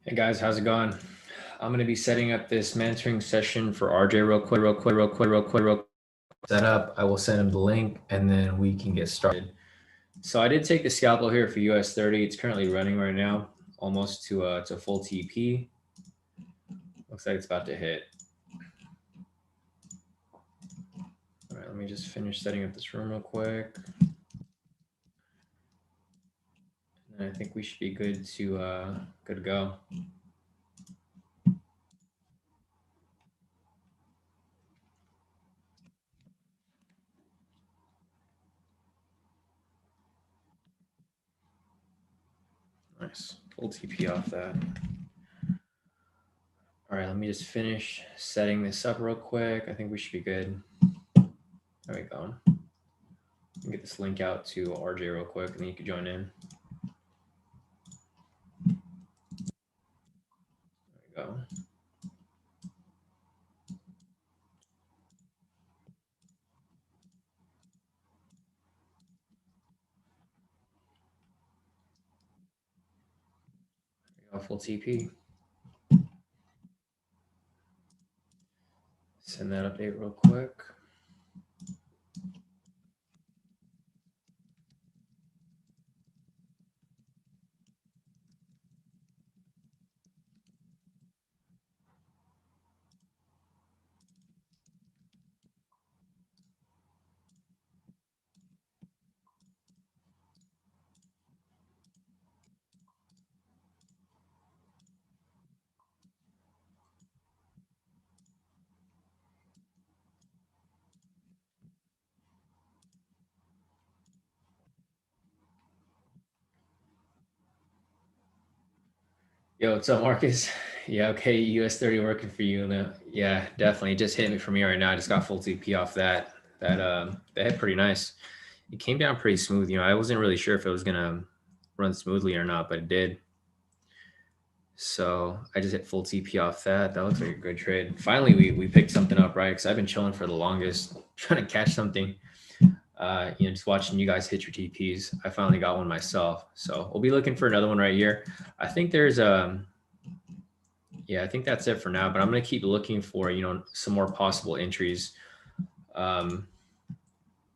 Hey guys, how's it going? I'm going to be setting up this mentoring session for RJ real quick. Set up. I will send him the link and then we can get started. So I did take the scalpel here for US 30. It's currently running right now, almost to full TP. Looks like it's about to hit. All right, let me just finish setting up this room real quick. And I think we should be good to go. Nice. Full TP off that. All right, let me just finish setting this up real quick. I think we should be good. There we go. Get this link out to RJ real quick, and then you can join in. There we go. Full TP. Send that update real quick. Yo, what's up, Marcus? Yeah, okay, US 30 working for you now. Yeah, definitely. It just hit me for me right now. I just got full TP off that. That hit pretty nice. It came down pretty smooth. I wasn't really sure if it was gonna run smoothly or not, but it did. So I just hit full TP off that. That looks like a good trade. Finally, we picked something up, right? Because I've been chilling for the longest, trying to catch something. Just watching you guys hit your TPs. I finally got one myself. So we'll be looking for another one right here. I think there's yeah, I think that's it for now, but I'm going to keep looking for, some more possible entries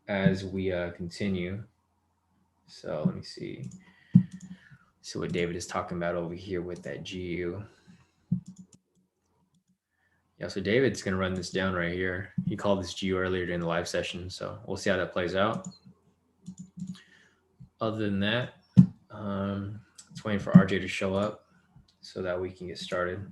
as we continue. So let me see what David is talking about over here with that GU. Yeah, so David's going to run this down right here. He called this GU earlier during the live session, so we'll see how that plays out. Other than that, it's waiting for RJ to show up so that we can get started.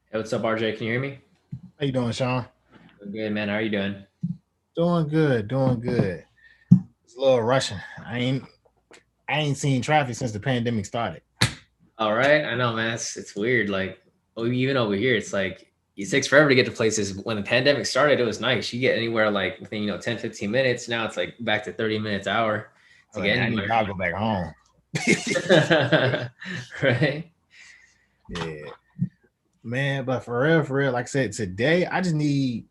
Hey, what's up, RJ? Can you hear me? How you doing, Shawn? Good, man. How are you doing? Doing good, doing good. It's a little rushing. I ain't seen traffic since the pandemic started. All right. I know, man. It's weird. Like, even over here, it's like it takes forever to get to places. When the pandemic started, it was nice. You get anywhere like within, 10, 15 minutes. Now it's like back to 30 minutes, hour to Like, get I need anywhere. y'all to go back home. Right? Yeah, man. But for real, like I said, today I just need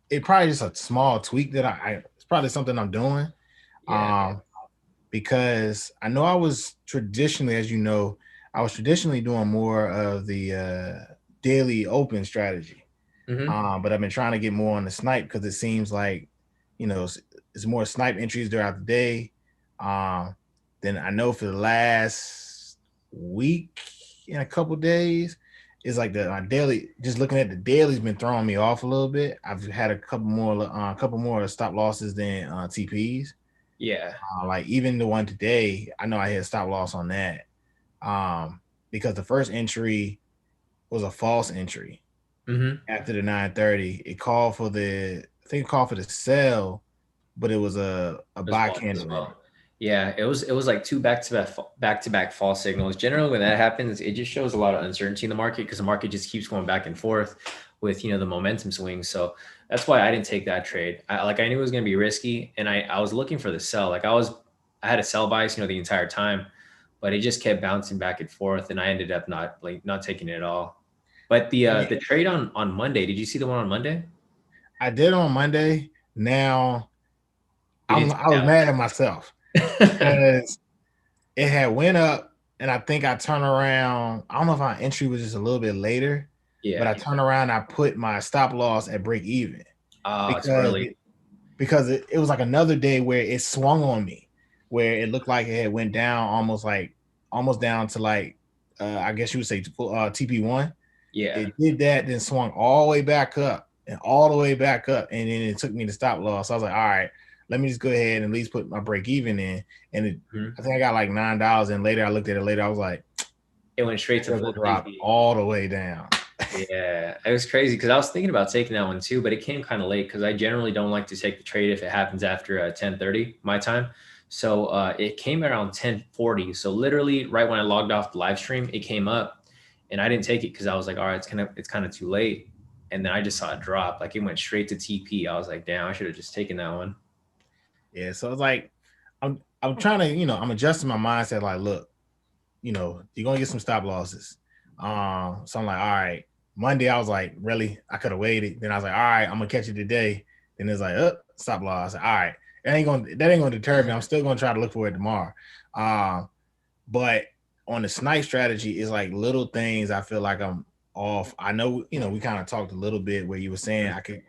it. Probably just a small tweak that it's probably something I'm doing. Yeah. Because I know I was traditionally, as you know, I was traditionally doing more of the daily open strategy. Mm-hmm. But I've been trying to get more on the snipe because it seems like, it's more snipe entries throughout the day. Um, then I know for the last week and a couple days, it's like my daily. Just looking at the daily's been throwing me off a little bit. I've had a couple more stop losses than TPs. Yeah. Like even the one today, I know I had a stop loss on that because the first entry was a false entry Mm-hmm. after the 9:30. I think it called for the sell, but it was a As buy well. As candle in it. well. Yeah, it was like two back to back false signals. Generally, when that happens, it just shows a lot of uncertainty in the market because the market just keeps going back and forth with the momentum swings. So that's why I didn't take that trade. I knew it was going to be risky, and I was looking for the sell. I had a sell bias the entire time, but it just kept bouncing back and forth, and I ended up not taking it at all. But the trade on Monday, did you see the one on Monday? I did on Monday. Now You didn't I was take mad at myself it out. because it had went up, and I think I turned around. I don't know if my entry was just a little bit later, but Yeah. I turned around. I put my stop loss at break even Oh, it's because early. it was like another day where it swung on me, where it looked like it had went down almost down to like I guess you would say TP1. Yeah. It did that, then swung all the way back up and all the way back up, and then it took me to stop loss. So I was like, all right, let me just go ahead and at least put my break even in. And Mhm. I think I got like $9. And later I looked at it later, I was like, It went straight to full it dropped TP. all the way down. Yeah, it was crazy because I was thinking about taking that one too, but it came kind of late because I generally don't like to take the trade if it happens after 10:30 my time. So it came around 10:40. So literally right when I logged off the live stream, it came up, and I didn't take it because I was like, all right, it's kind of too late. And then I just saw it drop, like it went straight to TP. I was like, damn, I should have just taken that one. Yeah, so it's like I'm trying to, I'm adjusting my mindset. Like, look, you're gonna get some stop losses. So I'm like, all right. Monday, I was like, really? I could have waited. Then I was like, all right, I'm gonna catch it today. Then it's like, stop loss. All right, that ain't gonna deter me. I'm still gonna try to look for it tomorrow. But on the snipe strategy, is like little things I feel like I'm off. I know, we kind of talked a little bit where you were saying I could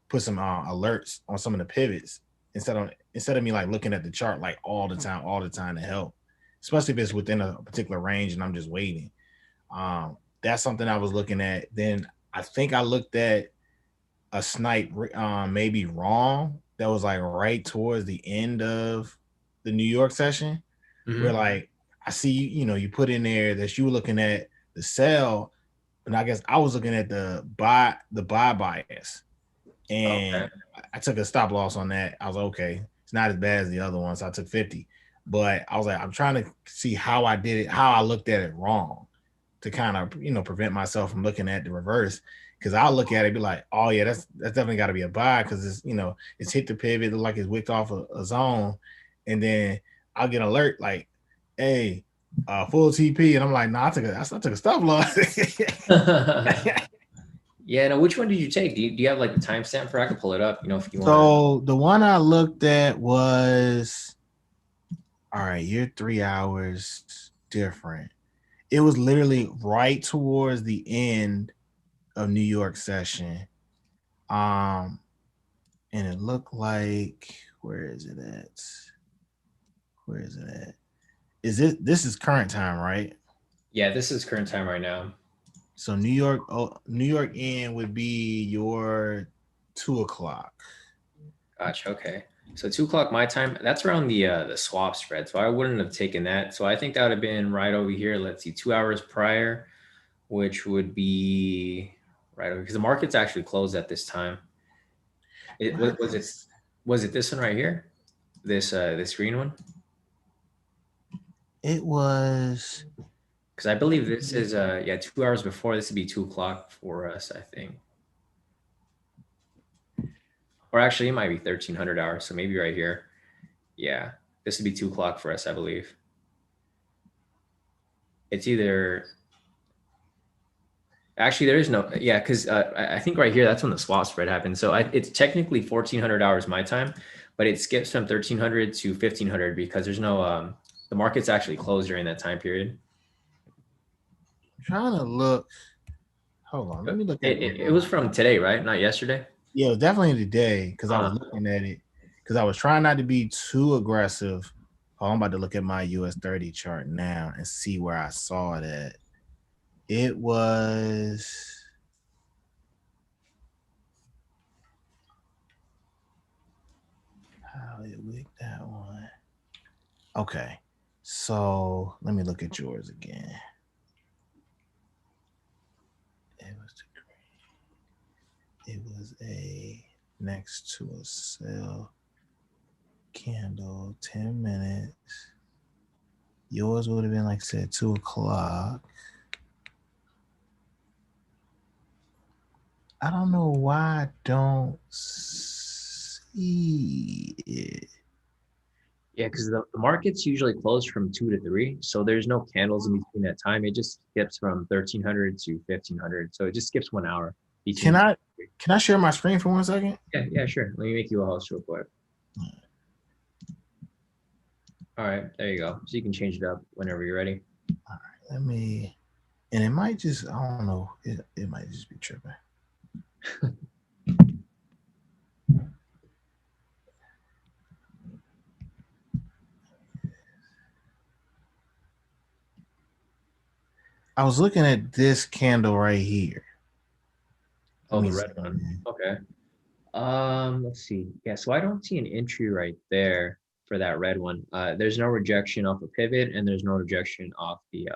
put some alerts on some of the pivots instead of me like looking at the chart like all the time to help, especially if it's within a particular range and I'm just waiting. That's something I was looking at. Then I think I looked at a snipe maybe wrong that was like right towards the end of the New York session, where Mhm. like I see you put in there that you were looking at the sell, and I guess I was looking at the buy bias, Okay. and I took a stop loss on that. I was like, okay, it's not as bad as the other one, so I took 50. But I was like, I'm trying to see how I did it, how I looked at it wrong, to kind of prevent myself from looking at the reverse. Because I'll look at it and be like, oh yeah, that's definitely got to be a buy because it's hit the pivot, look like it's wicked off a zone, and then I'll get an alert like, hey, full TP, and I'm like, no, I took a stop loss. Yeah, no, which one did you take? Do you have like the timestamp for? I could pull it up, if you want to. So the one I looked at was, all right, you're 3 hours different. It was literally right towards the end of New York session. Um, and it looked like, where is it at? Where is it at? This is current time, right? Yeah, this is current time right now. So New York end would be your 2 o'clock. Gotcha. Okay. So 2 o'clock my time. That's around the swap spread. So I wouldn't have taken that. So I think that would have been right over here. Let's see, 2 hours prior, which would be right over because the market's actually closed at this time. It What? was it this one right here? This green one? It was. Because I believe this is 2 hours before. This would be 2 o'clock for us, I think. Or actually, it might be 1300 hours. So maybe right here. Yeah, this would be 2 o'clock for us, I believe. It's either actually there is no because I think right here that's when the swap spread happened. So it's technically 1400 hours my time, but it skips from 1300 to 1500 because there's no the market's actually closed during that time period. Trying to look. Hold on, let me look at It was from today, right? Not yesterday. Yeah, it was definitely today because I was Uh, looking at it because I was trying not to be too aggressive. Oh, I'm about to look at my US 30 chart now and see where I saw it at. It was. How it wick that one. Okay, so let me look at yours again. It was the green. It was a next to a cell. candle, 10 minutes. Yours would have been, like I said, 2 o'clock. I don't know why I don't see it. Yeah, because the market's usually closed from 2 to 3, so there's no candles in between that time. It just skips from 1300 to 1500, so it just skips 1 hour Can between. I share my screen for 1 second? Yeah, sure. Let me make you a host real quick. All right, there you go. So you can change it up whenever you're ready. All right, let me, and it might just, I don't know, it might just be tripping. I was looking at this candle right here. Oh, the red one. Okay. Let's see. Yeah, so I don't see an entry right there for that red one. There's no rejection off the pivot, and there's no rejection off the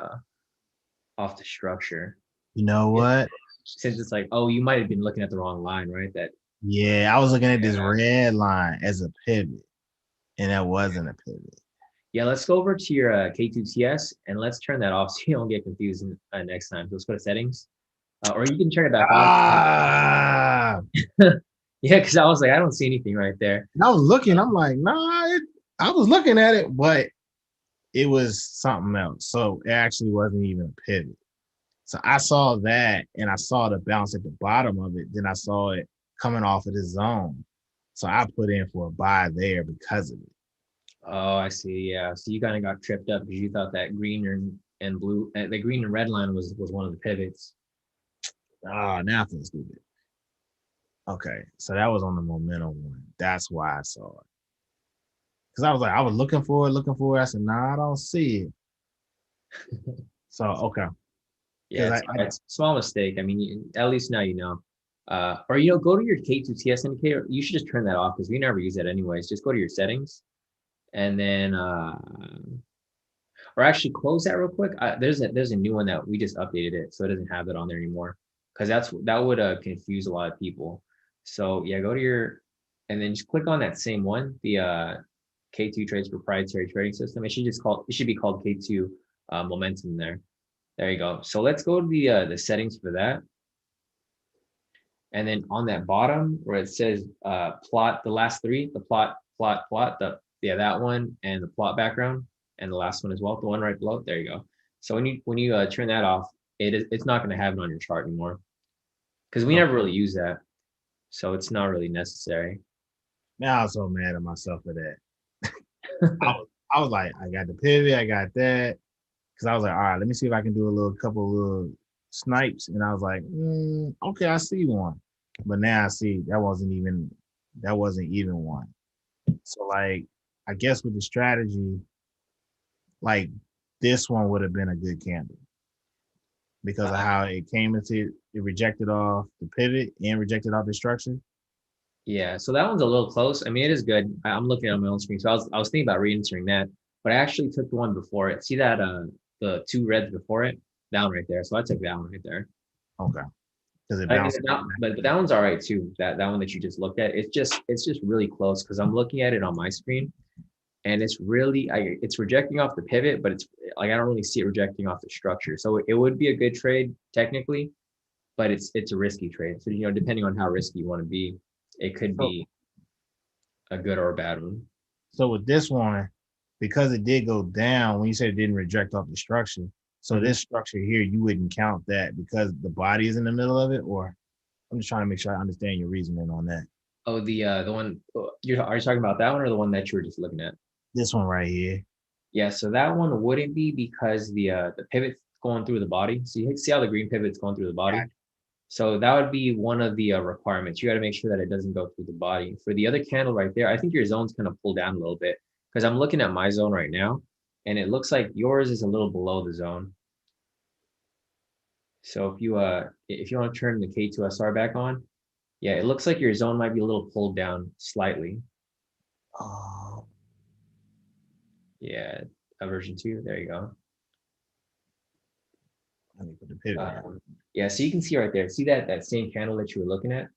structure. You know what? Since it's like, oh, you might have been looking at the wrong line, right? Yeah, I was looking at this red line as a pivot, and that wasn't a pivot. Yeah, let's go over to your K2TS and let's turn that off so you don't get confused next time. So let's go to settings, or you can turn it back on. Yeah, because I was like, I don't see anything right there. And I was looking, I'm like, nah, I was looking at it, but it was something else. So it actually wasn't even a pivot. So I saw that and I saw the bounce at the bottom of it. Then I saw it coming off of the zone. So I put in for a buy there because of it. Oh, I see. Yeah. So you kind of got tripped up because you thought that green and blue, the green and red line was one of the pivots. Oh, now I feel stupid. Okay. So that was on the momentum one. That's why I saw it. Because I was looking for it. I said, nah, I don't see it. So, okay. Yeah, it's a small mistake. I mean, at least now you know. Or go to your K2TS indicator. You should just turn that off because we never use that anyways. Just go to your settings, and then, or actually close that real quick. There's a new one that we just updated it, so it doesn't have it on there anymore. Because that would confuse a lot of people. So yeah, go to your, and then just click on that same one, the K2 Trades Proprietary Trading System. It should be called K2 Momentum there. There you go. So let's go to the settings for that. And then on that bottom where it says plot, the last three, the plot, that one, and the plot background, and the last one as well, the one right below. There you go. So when you turn that off, it's not going to have it on your chart anymore because we never really use that, so it's not really necessary. Now I'm so mad at myself for that. I was like, I got the pivot, I got that. Because I was like, all right, let me see if I can do a couple little snipes. And I was like, okay, I see one. But now I see that wasn't even one. So like, I guess with the strategy, like this one would have been a good candle because of how it came into it rejected off the pivot and rejected off the structure. Yeah, so that one's a little close. I mean, it is good. I'm looking at my own screen, so I was thinking about re-entering that, but I actually took the one before it. See that the two reds before it, that one right there. So I took that one right there. Okay. Because it bounced. But that one's all right too. That one that you just looked at, it's just really close because I'm looking at it on my screen, and it's really it's rejecting off the pivot, but it's like I don't really see it rejecting off the structure. So it would be a good trade technically, but it's a risky trade. So depending on how risky you want to be, it could be a good or a bad one. So with this one, because it did go down, when you said it didn't reject off the structure, so this structure here, you wouldn't count that because the body is in the middle of it, or I'm just trying to make sure I understand your reasoning on that. Oh, the one are you talking about that one or the one that you were just looking at? This one right here. Yeah, so that one wouldn't be because the pivot's going through the body. So you see how the green pivot's going through the body. Gotcha. So that would be one of the requirements. You got to make sure that it doesn't go through the body. For the other candle right there, I think your zone's kind of pulled down a little bit because I'm looking at my zone right now, and it looks like yours is a little below the zone. So if you want to turn the K2SR back on, yeah, it looks like your zone might be a little pulled down slightly. Yeah, version 2. There you go. Let me put the pivot yeah, so you can see right there. See that same candle that you were looking at?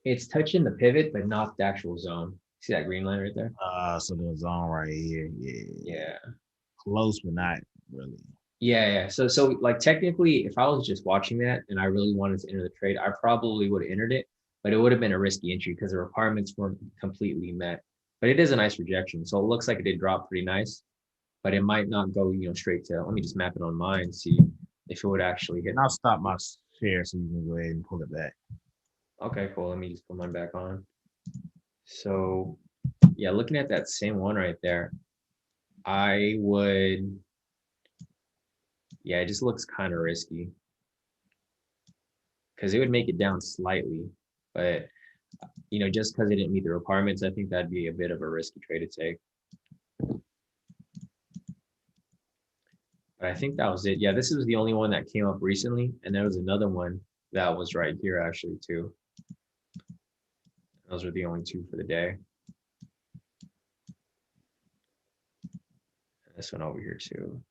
It's touching the pivot, but not the actual zone. See that green line right there? So the zone right here, yeah, Yeah. close but not really. Yeah. So like technically, if I was just watching that and I really wanted to enter the trade, I probably would have entered it, but it would have been a risky entry because the requirements weren't completely met. But it is a nice rejection. So it looks like it did drop pretty nice, but it might not go, straight to, let me just map it on mine, see if it would actually hit. And I'll stop my share so you can go ahead and pull it back. Okay, cool. Let me just put mine back on. So yeah, looking at that same one right there, I would, yeah, it just looks kind of risky because it would make it down slightly, but just because it didn't meet the requirements, I think that'd be a bit of a risky trade to take. But I think that was it. Yeah, this was the only one that came up recently, and there was another one that was right here actually too. Those are the only two for the day. And this one over here too.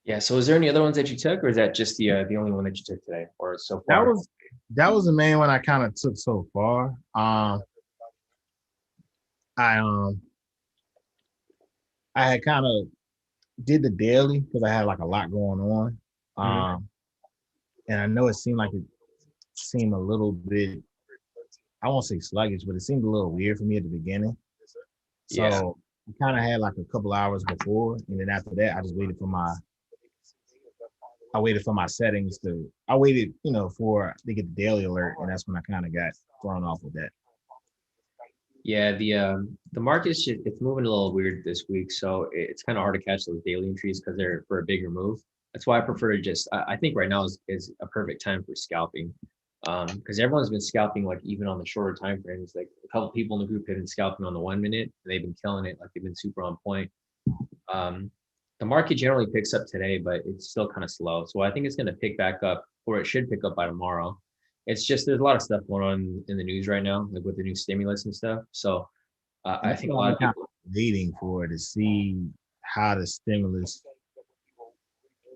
Yeah. So is there any other ones that you took, or is that just the only one that you took today, or so far? That was the main one I kind of took so far. I I had kind of did the daily because I had like a lot going on. And I know it seemed a little bit, I won't say sluggish, but it seemed a little weird for me at the beginning. So Yeah. I kind of had like a couple hours before, and then after that, I just waited for my settings I waited, for to get the daily alert, and that's when I kind of got thrown off with that. Yeah, the market's it's moving a little weird this week, so it's kind of hard to catch those daily entries because they're for a bigger move. That's why I prefer to just I think right now is a perfect time for scalping, because everyone's been scalping like even on the shorter time frames. Like a couple people in the group have been scalping on the 1 minute, and they've been killing it. Like they've been super on point. Um, the market generally picks up today, but it's still kind of slow. So I think it's going to pick back up, or it should pick up by tomorrow. It's just there's a lot of stuff going on in the news right now, like with the new stimulus and stuff. So And I that's think a what lot I'm of kind people. of waiting for to see how the stimulus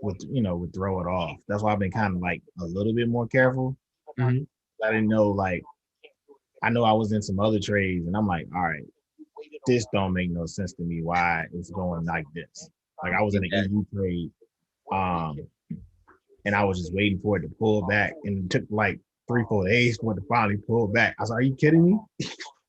would throw it off. That's why I've been kind of like a little bit more careful. Mhm. I didn't know I know I was in some other trades, and I'm like, all right, this don't make no sense to me. Why it's going like this? Like I was in an Exactly. EU trade, um, and I was just waiting for it to pull back, and it took like 3 4 days for it to finally pull back. I was like, are you kidding me?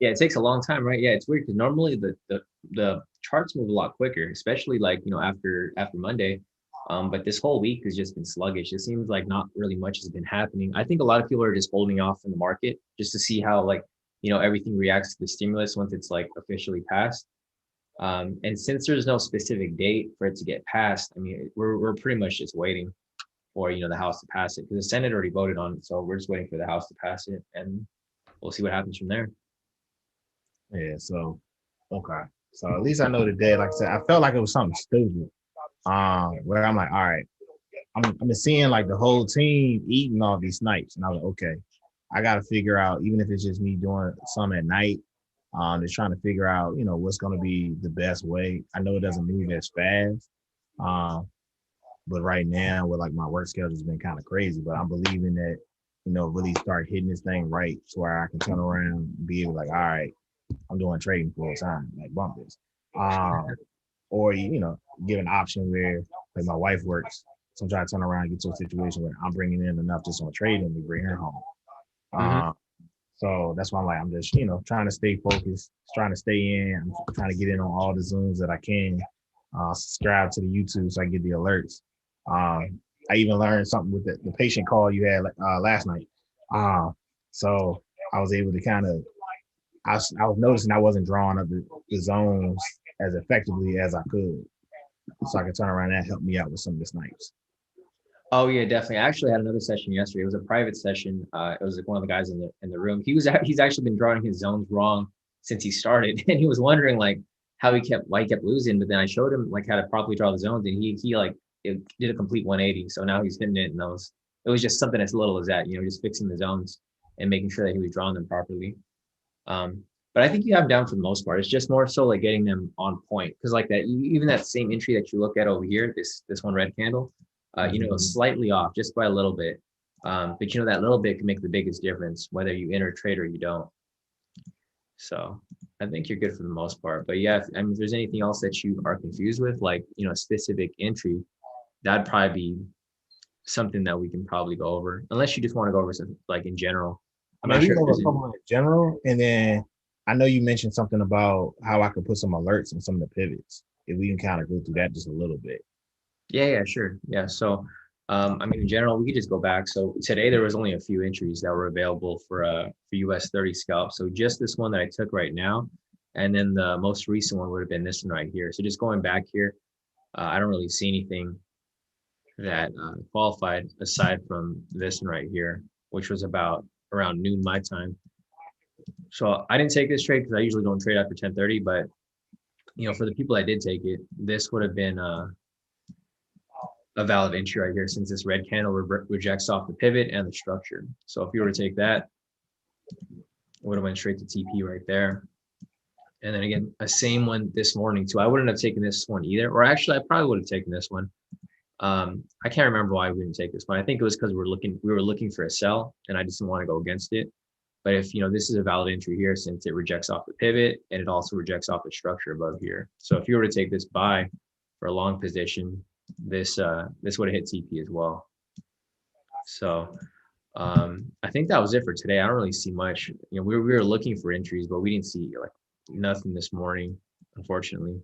Yeah, it takes a long time, right? Yeah, it's weird because normally the charts move a lot quicker, especially like after Monday. But this whole week has just been sluggish. It seems like not really much has been happening. I think a lot of people are just holding off in the market just to see how like everything reacts to the stimulus once it's like officially passed. And since there's no specific date for it to get passed, I mean, we're pretty much just waiting for the House to pass it because the Senate already voted on it, so we're just waiting for the House to pass it, and we'll see what happens from there. Yeah. So okay. So at least I know today. Like I said, I felt like it was something stupid. Where I'm like, all right, I've been seeing like the whole team eating all these snipes, and I was like, okay, I got to figure out, even if it's just me doing some at night, just trying to figure out, what's going to be the best way. I know it doesn't move as fast, um, but right now with like my work schedule has been kind of crazy, but I'm believing that, really start hitting this thing right so where I can turn around and be able like, all right, I'm doing trading full time, like bump this. Um, or give an option where like my wife works, so I'm trying to turn around and get to a situation where I'm bringing in enough just on trading to bring her home. Hmm. So that's why I'm just trying to stay focused, trying to stay in. I'm trying to get in on all the Zooms that I can. Subscribe to the YouTube so I get the alerts. I even learned something with the patient call you had last night. So I was able to kind of I was noticing I wasn't drawing up the zones as effectively as I could, so I could turn around and help me out with some of the snipes. Oh yeah, definitely. I actually had another session yesterday. It was a private session. It was like one of the guys in the room. He's actually been drawing his zones wrong since he started, and he was wondering like why he kept losing. But then I showed him like how to properly draw the zones, and he like it did a complete 180. So now he's hitting it, and it was just something as little as that, just fixing the zones and making sure that he was drawing them properly. Um, but I think you have them down for the most part. It's just more so like getting them on point because like that even that same entry that you look at over here, this one red candle. slightly off just by a little bit. But that little bit can make the biggest difference whether you enter a trade or you don't. So I think you're good for the most part. But yeah, if there's anything else that you are confused with, like, a specific entry, that'd probably be something that we can probably go over, unless you just want to go over something like in general. I'm not Maybe sure if go over there's a couple in general, and then I know you mentioned something about how I could put some alerts on some of the pivots. If we can kind of go through that just a little bit. Yeah, sure. Yeah. So, in general, we could just go back. So today there was only a few entries that were available for US 30 scalp. So just this one that I took right now, and then the most recent one would have been this one right here. So just going back here, I don't really see anything that qualified aside from this one right here, which was about around noon my time. So I didn't take this trade because I usually don't trade after 10:30, but for the people that did take it, this would have been a valid entry right here, since this red candle rejects off the pivot and the structure. So if you were to take that, it would have went straight to TP right there. And then again, a same one this morning too. I wouldn't have taken this one either, or actually I probably would have taken this one. I can't remember why we didn't take this one. I think it was because we were looking for a sell, and I just didn't want to go against it. But if this is a valid entry here, since it rejects off the pivot and it also rejects off the structure above here. So if you were to take this buy for a long position, this would have hit TP as well. So I think that was it for today. I don't really see much. We were looking for entries, but we didn't see like nothing this morning, unfortunately.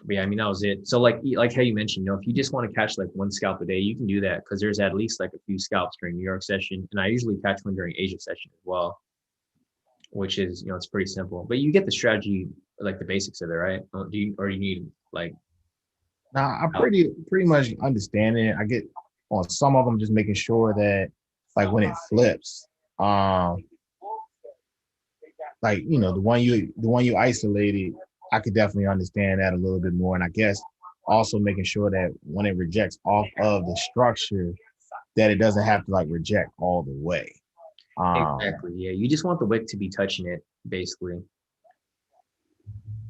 But yeah, that was it. So like how you mentioned, if you just want to catch like one scalp a day, you can do that, because there's at least like a few scalps during New York session, and I usually catch one during Asia session as well, which is it's pretty simple. But you get the strategy, like the basics of it, right? Do you need like? Now I pretty much understand it. I get on some of them, just making sure that like when it flips, like the one you isolated, I could definitely understand that a little bit more. And I guess also making sure that when it rejects off of the structure, that it doesn't have to like reject all the way. Exactly. Yeah. You just want the wick to be touching it, basically.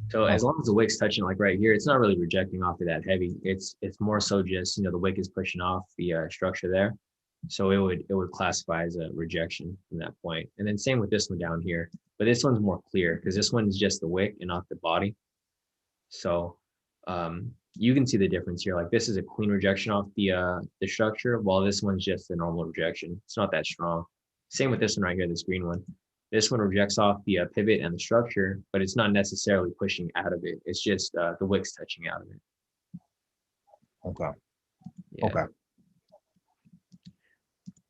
So as long as the wick's touching, like right here, it's not really rejecting off of that heavy. It's more so just, the wick is pushing off the structure there. So it would classify as a rejection from that point. And then same with this one down here, but this one's more clear because this one is just the wick and not the body. So you can see the difference here. Like this is a clean rejection off the structure, while this one's just a normal rejection. It's not that strong. Same with this one right here, this green one. This one rejects off the pivot and the structure, but it's not necessarily pushing out of it. It's just the wick's touching out of it. Okay. Yeah. Okay.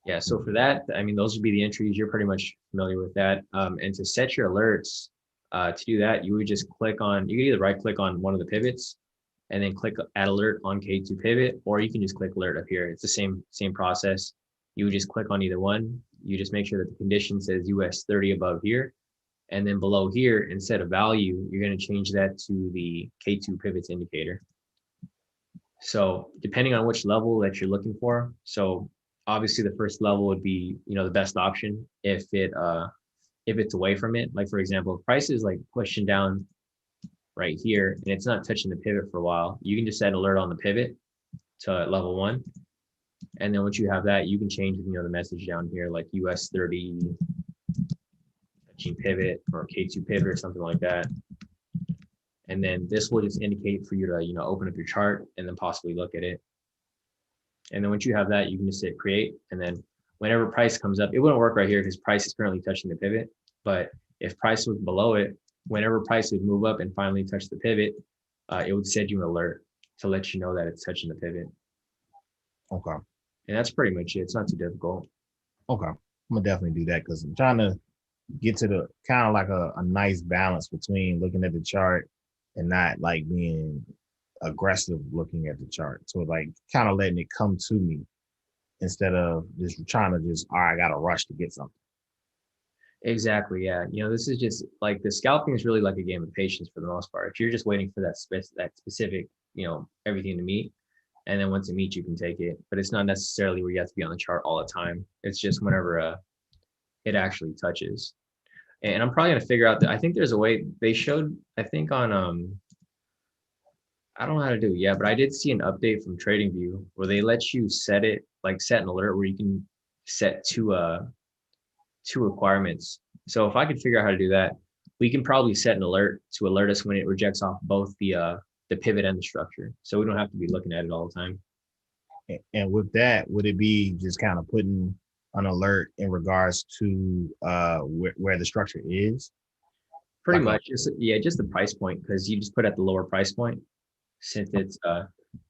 Yeah. So for that, those would be the entries. You're pretty much familiar with that. And to set your alerts, to do that, you would just you could either right click on one of the pivots and then click add alert on K² pivot, or you can just click alert up here. It's the same process. You would just click on either one. You just make sure that the condition says US 30 above here. And then below here, instead of value, you're going to change that to the K² pivots indicator. So depending on which level that you're looking for. So obviously the first level would be, the best option if it's away from it. Like for example, if price is like pushing down right here and it's not touching the pivot for a while, you can just set alert on the pivot to level 1. And then once you have that, you can change, the message down here, like US 30 touching pivot or K² pivot or something like that. And then this will just indicate for you to, open up your chart and then possibly look at it. And then once you have that, you can just hit create. And then whenever price comes up, it wouldn't work right here because price is currently touching the pivot. But if price was below it, whenever price would move up and finally touch the pivot, it would send you an alert to let you know that it's touching the pivot. Okay. And that's pretty much it. It's not too difficult. Okay. I'm gonna definitely do that because I'm trying to get to the kind of like a nice balance between looking at the chart and not like being aggressive looking at the chart. So like kind of letting it come to me instead of just trying to all right, I got to rush to get something. Exactly. Yeah. This is just like the scalping is really like a game of patience for the most part. If you're just waiting for that specific, everything to meet, and then once it meets, you can take it. But it's not necessarily where you have to be on the chart all the time. It's just whenever it actually touches. And I'm probably gonna figure out that I think there's a way they showed. I think on I don't know how to do it yet, but I did see an update from TradingView where they let you set it, like set an alert where you can set two requirements. So if I could figure out how to do that, we can probably set an alert to alert us when it rejects off both the pivot and the structure. So we don't have to be looking at it all the time. And with that, would it be just kind of putting an alert in regards to where the structure is? Pretty Like a much, just the price point, because you just put at the lower price point since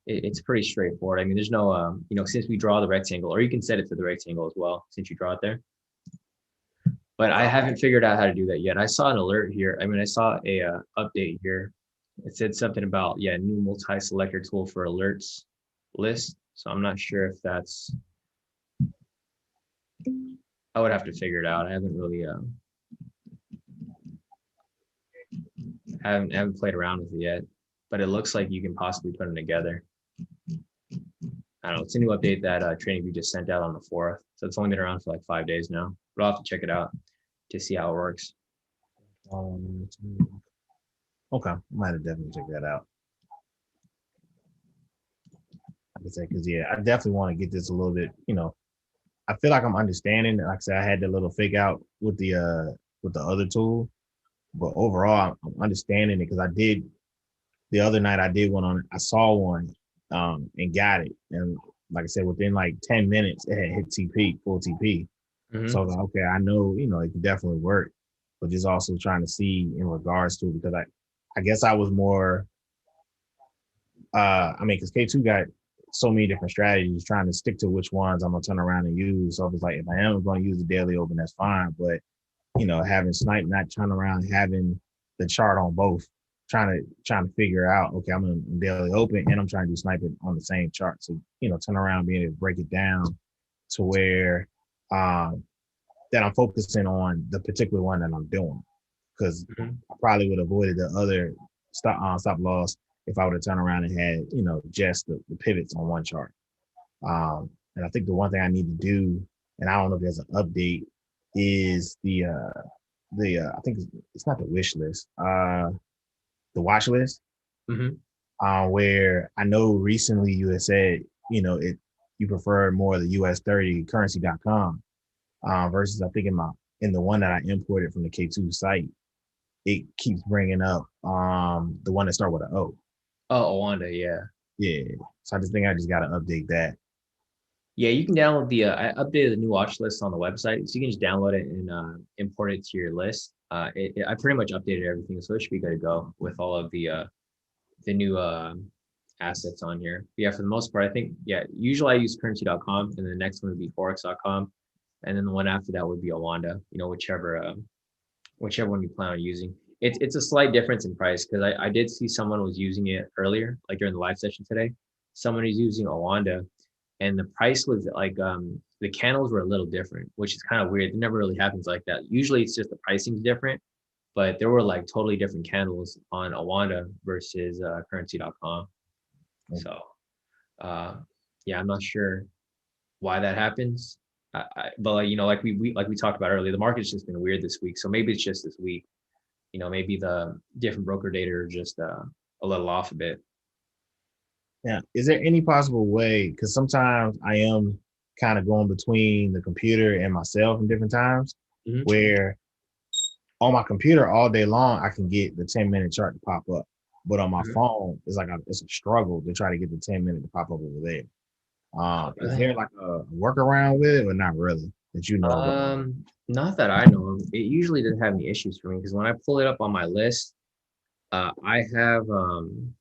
it's pretty straightforward. I mean, there's no since we draw the rectangle, or you can set it to the rectangle as well since you draw it there. But I haven't figured out how to do that yet. I saw an alert here. I mean, I saw a update here. It said something about new multi-selector tool for alerts list. So I'm not sure if that's. I would have to figure it out. I haven't really haven't played around with it yet. But it looks like you can possibly put them together. I don't know. It's a new update that TradingView just sent out on the 4th. So it's only been around for like 5 days now. But I'll have to check it out to see how it works. okay, might have definitely check that out. Like I said, because I definitely want to get this a little bit. I feel like I'm understanding. Like I said, I had the little fake out with the other tool, but overall, I'm understanding it because I did the other night. I did one on. I saw one, and got it, and like I said, within like 10 minutes, it had hit TP, full TP. Mm-hmm. So I was like, okay, I know, it could definitely work, but just also trying to see in regards to it because I guess I was more, I mean, because K2 got so many different strategies, trying to stick to which ones I'm gonna turn around and use. So it's like, if I am going to use the daily open, that's fine. But having snipe, not turn around, having the chart on both, trying to figure out, okay, I'm in daily open and I'm trying to do snipe it on the same chart. So turn around, being able to break it down to where that I'm focusing on the particular one that I'm doing, because Mm-hmm. I probably would have avoided the other stop loss if I would have turned around and had just the pivots on one chart. And I think the one thing I need to do, and I don't know if there's an update, is the I think it's not the wish list, the watch list, Mm-hmm. where I know recently you had said you prefer more the US30 currency.com versus I think in the one that I imported from the K2 site, it keeps bringing up the one that start with an O. Oh, Wanda, yeah. Yeah. So I just think I just got to update that. Yeah, you can download I updated the new watch list on the website. So you can just download it and import it to your list. I pretty much updated everything, so it should be good to go with all of the new assets on here. But yeah, for the most part, I think, usually I use currency.com and the next one would be forex.com. And then the one after that would be Awanda, whichever one you plan on using. It's a slight difference in price because I did see someone was using it earlier, like during the live session today. Someone is using Awanda, and the price was like the candles were a little different, which is kind of weird. It never really happens like that. Usually it's just the pricing's different, but there were like totally different candles on Awanda versus currency.com. So I'm not sure why that happens. But like we talked about earlier, the market's just been weird this week. So maybe it's just this week. Maybe the different broker data are just a little off a bit. Yeah. Is there any possible way? Because sometimes I am kind of going between the computer and myself in different times, Mm-hmm. where on my computer all day long I can get the 10-minute chart to pop up, but on my Mm-hmm. phone it's like it's a struggle to try to get the 10-minute to pop up over there. Is there like a workaround with it, or not really that you know about? Not that I know of. It usually doesn't have any issues for me because when I pull it up on my list, I have on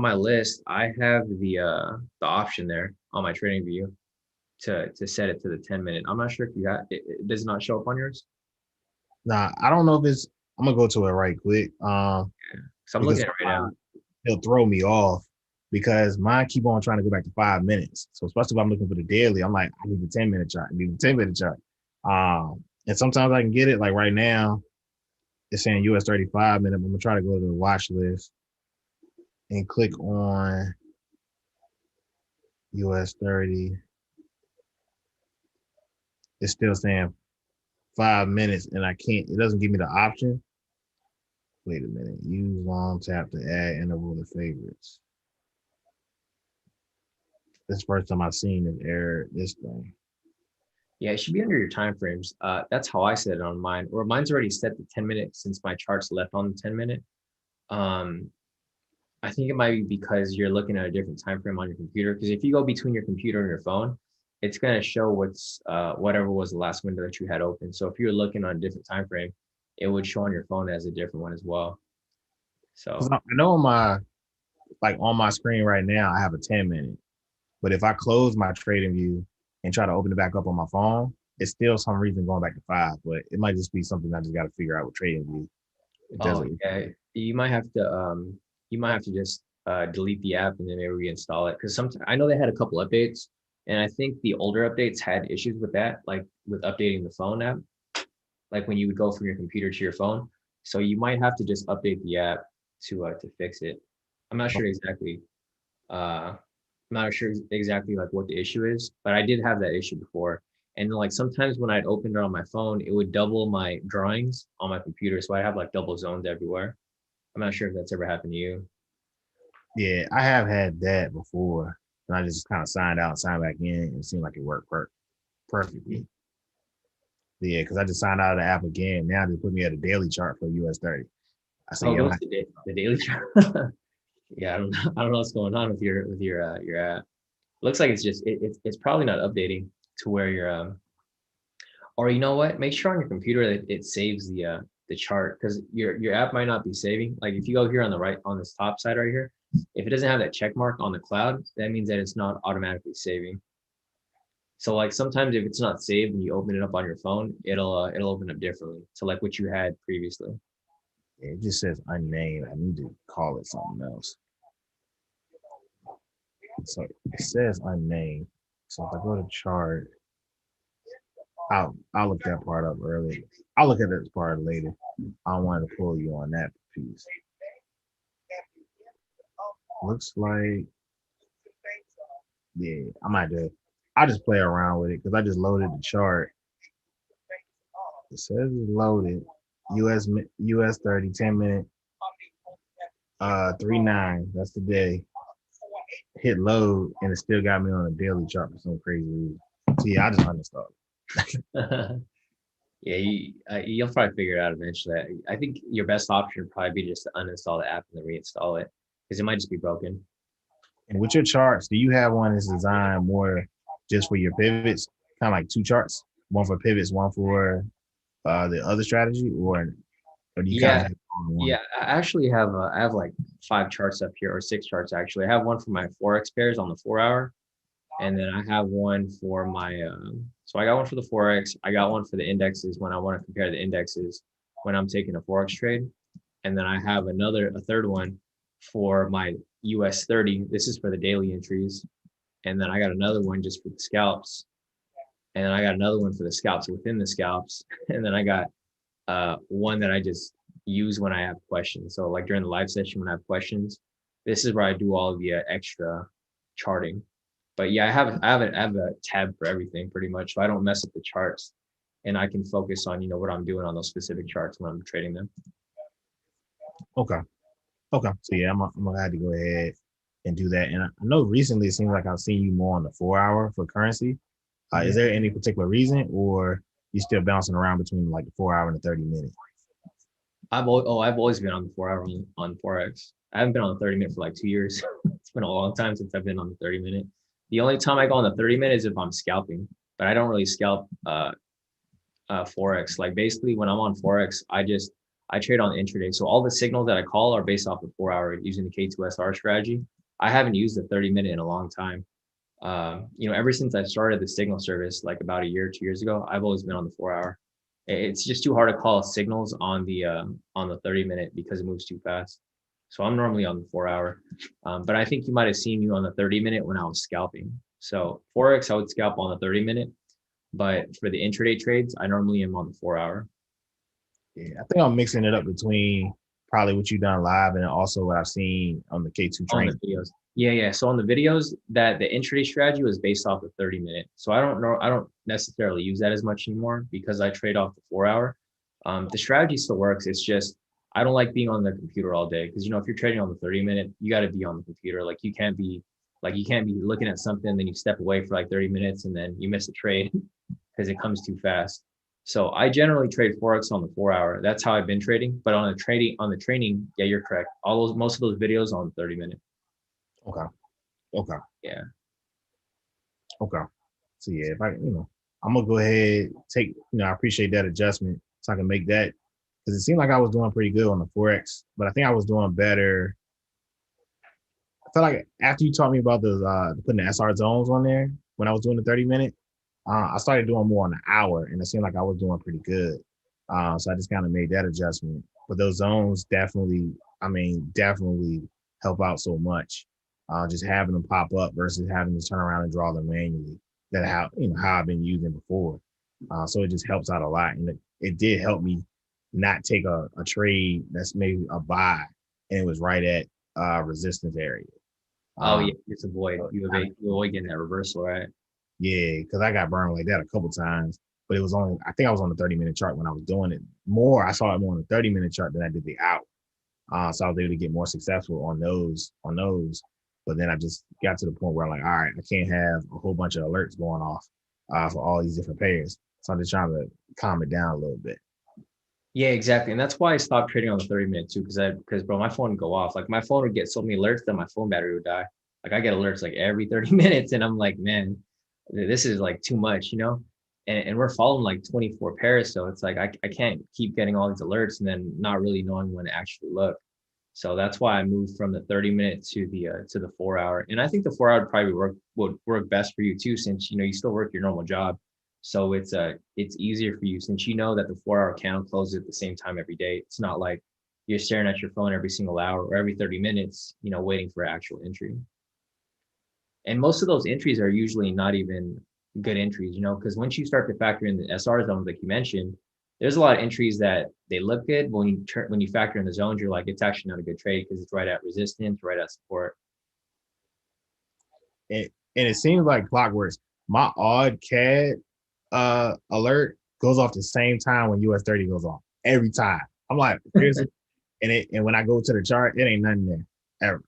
my list I have the option there on my trading view to set it to the 10-minute. I'm not sure if you got it does not show up on yours. Nah, I don't know if it's. I'm gonna go to it right quick. So I'm looking Because at it right now. he'll throw me off because mine keep on trying to go back to 5 minutes. So especially if I'm looking for the daily, I'm like, I need the 10-minute chart. I need the 10-minute chart. And sometimes I can get it. Like right now, it's saying US 35-minute. I'm gonna try to go to the watch list and click on US 30. It's still saying 5 minutes, and I can't. It doesn't give me the option. Wait a minute. Use long tap to add interval to favorites. This is the first time I've seen this error. This thing. Yeah, it should be under your time frames. That's how I set it on mine. Or mine's already set to 10 minutes since my chart's left on the 10-minute. Um, I think it might be because you're looking at a different time frame on your computer. Because if you go between your computer and your phone, it's going to show what's whatever was the last window that you had open. So if you're looking on a different time frame, it would show on your phone as a different one as well. Because So, I know on my screen right now, I have a 10-minute. But if I close my trading view and try to open it back up on my phone, it's still some reason going back to 5. But it might just be something I just got to figure out with trading view. It oh doesn't. yeah, you might have to just delete the app and then maybe reinstall it. Because sometimes I know they had a couple updates, and I think the older updates had issues with that, like with updating the phone app, like when you would go from your computer to your phone. So you might have to just update the app to fix it. I'm not sure exactly. I'm not sure exactly like what the issue is, but I did have that issue before. And like sometimes when I'd open it on my phone, it would double my drawings on my computer. So I have like double zones everywhere. I'm not sure if that's ever happened to you. Yeah, I have had that before. And I just kind of signed out, signed back in, and it seemed like it worked perfectly. Yeah, because I just signed out of the app again. Now they put me at a daily chart for US 30. I say, Oh, yeah, I'm those not. the daily chart. Yeah, I don't know. I don't know what's going on with your app. Looks like it's just it's probably not updating to where you're or you know what? Make sure on your computer that it saves the chart because your app might not be saving. Like if you go here on the right on this top side right here, if it doesn't have that check mark on the cloud, that means that it's not automatically saving. So like sometimes if it's not saved and you open it up on your phone, it'll open up differently. So like what you had previously. It just says unnamed. I need to call it something else. So it says unnamed. So if I go to chart, I'll look that part up early. I'll look at this part later. I wanted to pull you on that piece. Looks like, yeah, I might do. I'll just play around with it because I just loaded the chart. It says it's loaded. US 30, 10-minute, 3/9. That's the day. Hit load and it still got me on a daily chart for some crazy reason. So yeah, I just uninstalled. Yeah, you'll probably figure it out eventually. I think your best option would probably be just to uninstall the app and then reinstall it because it might just be broken. And with your charts, do you have one that's designed more just for your pivots, kind of like two charts, one for pivots, one for the other strategy, or do you kind of Yeah, have one? yeah. I actually have I have like 5 charts up here or 6 charts actually. I have one for my Forex pairs on the 4 hour, and then I have one for my so I got one for the Forex. I got one for the indexes when I want to compare the indexes when I'm taking a Forex trade. And then I have a third one for my US 30. This is for the daily entries. And then I got another one just for the scalps. And then I got another one for the scalps within the scalps. And then I got one that I just use when I have questions. So like during the live session when I have questions, this is where I do all the extra charting. But yeah, I have a tab for everything pretty much. So I don't mess up the charts and I can focus on, what I'm doing on those specific charts when I'm trading them. Okay, okay. So yeah, I'm gonna have to go ahead and do that. And I know recently it seems like I've seen you more on the 4 hour for currency. Is there any particular reason, or you still bouncing around between like the 4 hour and the 30 minute? I've always been on the 4 hour on Forex. I haven't been on the 30 minute for like 2 years. It's been a long time since I've been on the 30 minute. The only time I go on the 30 minute is if I'm scalping, but I don't really scalp Forex. Like basically when I'm on Forex, I trade on intraday. So all the signals that I call are based off the 4 hour using the K2SR strategy. I haven't used the 30 minute in a long time. Ever since I started the signal service, like about a year, 2 years ago, I've always been on the 4 hour. It's just too hard to call signals on the 30 minute because it moves too fast. So I'm normally on the 4 hour, but I think you might have seen me on the 30 minute when I was scalping. So Forex, I would scalp on the 30 minute, but for the intraday trades, I normally am on the 4 hour. Yeah, I think I'm mixing it up between probably what you've done live and also what I've seen on the K2 On the train. videos. Yeah, yeah. So on the videos, that the intraday strategy was based off the 30 minute. So I don't necessarily use that as much anymore because I trade off the 4 hour. The strategy still works. It's just I don't like being on the computer all day because, you know, if you're trading on the 30-minute, you got to be on the computer. Like you can't be looking at something, then you step away for like 30 minutes and then you miss a trade because it comes too fast. So I generally trade Forex on the 4 hour. That's how I've been trading. But on the training, yeah, you're correct. Most of those videos on 30-minute. Okay. Okay. Yeah. Okay. So yeah, if I, I'm gonna go ahead, I appreciate that adjustment so I can make that, because it seemed like I was doing pretty good on the Forex, but I think I was doing better. I felt like after you taught me about those putting the SR zones on there when I was doing the 30-minute, I started doing more on the hour, and it seemed like I was doing pretty good. So I just kind of made that adjustment. But those zones definitely help out so much. Just having them pop up versus having to turn around and draw them manually. That how I've been using before. So it just helps out a lot, and it did help me not take a trade that's maybe a buy, and it was right at resistance area. Oh Um, yeah, just you avoid getting that reversal, right? Yeah, because I got burned like that a couple times, but it was only, I think I was on the 30-minute chart when I was doing it more. I saw it more on the 30-minute chart than I did the out. So I was able to get more successful on those. But then I just got to the point where I'm like, all right, I can't have a whole bunch of alerts going off for all these different pairs. So I'm just trying to calm it down a little bit. Yeah, exactly. And that's why I stopped trading on the 30-minute too, because bro, my phone would go off. Like my phone would get so many alerts that my phone battery would die. Like I get alerts like every 30 minutes, and I'm like, man, this is like too much, you know? And we're following like 24 pairs. So it's like I can't keep getting all these alerts and then not really knowing when to actually look. So that's why I moved from the 30-minute to the 4 hour. And I think the 4 hour would work best for you too, since you know you still work your normal job. So it's easier for you since you know that the 4 hour candle closes at the same time every day. It's not like you're staring at your phone every single hour or every 30 minutes, you know, waiting for actual entry. And most of those entries are usually not even good entries, you know, because once you start to factor in the SR zones, like you mentioned, there's a lot of entries that they look good, but when you factor in the zones, you're like, it's actually not a good trade because it's right at resistance, right at support. And it seems like clockwork. My odd CAD alert goes off the same time when US 30 goes off every time. I'm like, seriously? And when I go to the chart, it ain't nothing there ever.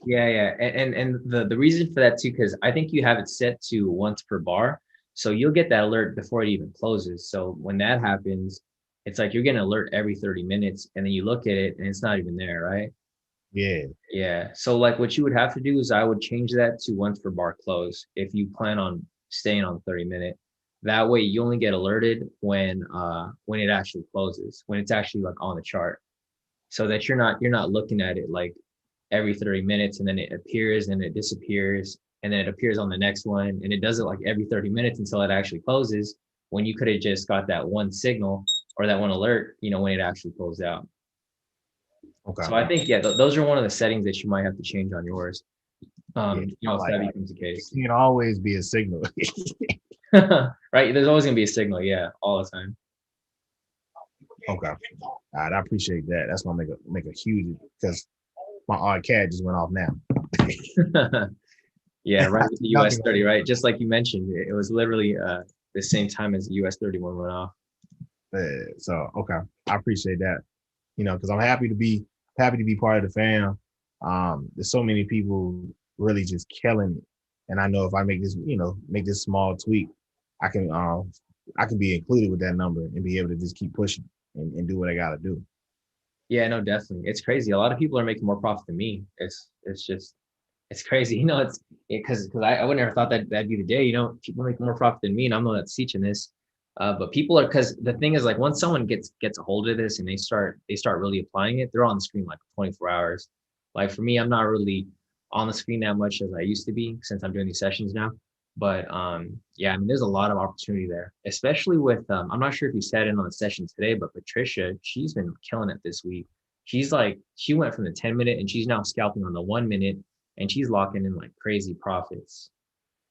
Yeah. And the reason for that too, because I think you have it set to once per bar. So you'll get that alert before it even closes. So when that happens, it's like you're getting an alert every 30 minutes and then you look at it and it's not even there, right? Yeah. Yeah. So like what you would have to do is I would change that to once per bar close if you plan on staying on 30-minute. That way you only get alerted when it actually closes, when it's actually like on the chart. So that you're not looking at it like every 30 minutes and then it appears and it disappears and then it appears on the next one and it does it like every 30 minutes until it actually closes when you could have just got that one signal or that one alert, you know, when it actually closed out. Okay. So I think, yeah, those are one of the settings that you might have to change on yours. Yeah. You know, if Like, that becomes the case. it can always be a signal. Right? There's always gonna be a signal, yeah, all the time. Okay. All right. I appreciate that. That's gonna make a huge, because my odd CAD just went off now. Yeah, right with the US Nothing. 30, right? Just like you mentioned, it was literally the same time as the US 31 went off. So okay, I appreciate that. Because I'm happy to be part of the fam. There's so many people really just killing it, and I know if I make this small tweak, I can be included with that number and be able to just keep pushing and do what I got to do. Yeah, no, definitely. It's crazy. A lot of people are making more profit than me. It's just it's crazy. You know, it's because I would never thought that that'd be the day. You know, people make more profit than me, and I'm the one that's teaching this. But people are because the thing is like once someone gets a hold of this and they start really applying it, they're on the screen like 24 hours. Like for me, I'm not really on the screen that much as I used to be since I'm doing these sessions now. But yeah, I mean, there's a lot of opportunity there, especially with I'm not sure if you sat in on the session today, but Patricia, she's been killing it this week. She went from the 10-minute and she's now scalping on the 1 minute and she's locking in like crazy profits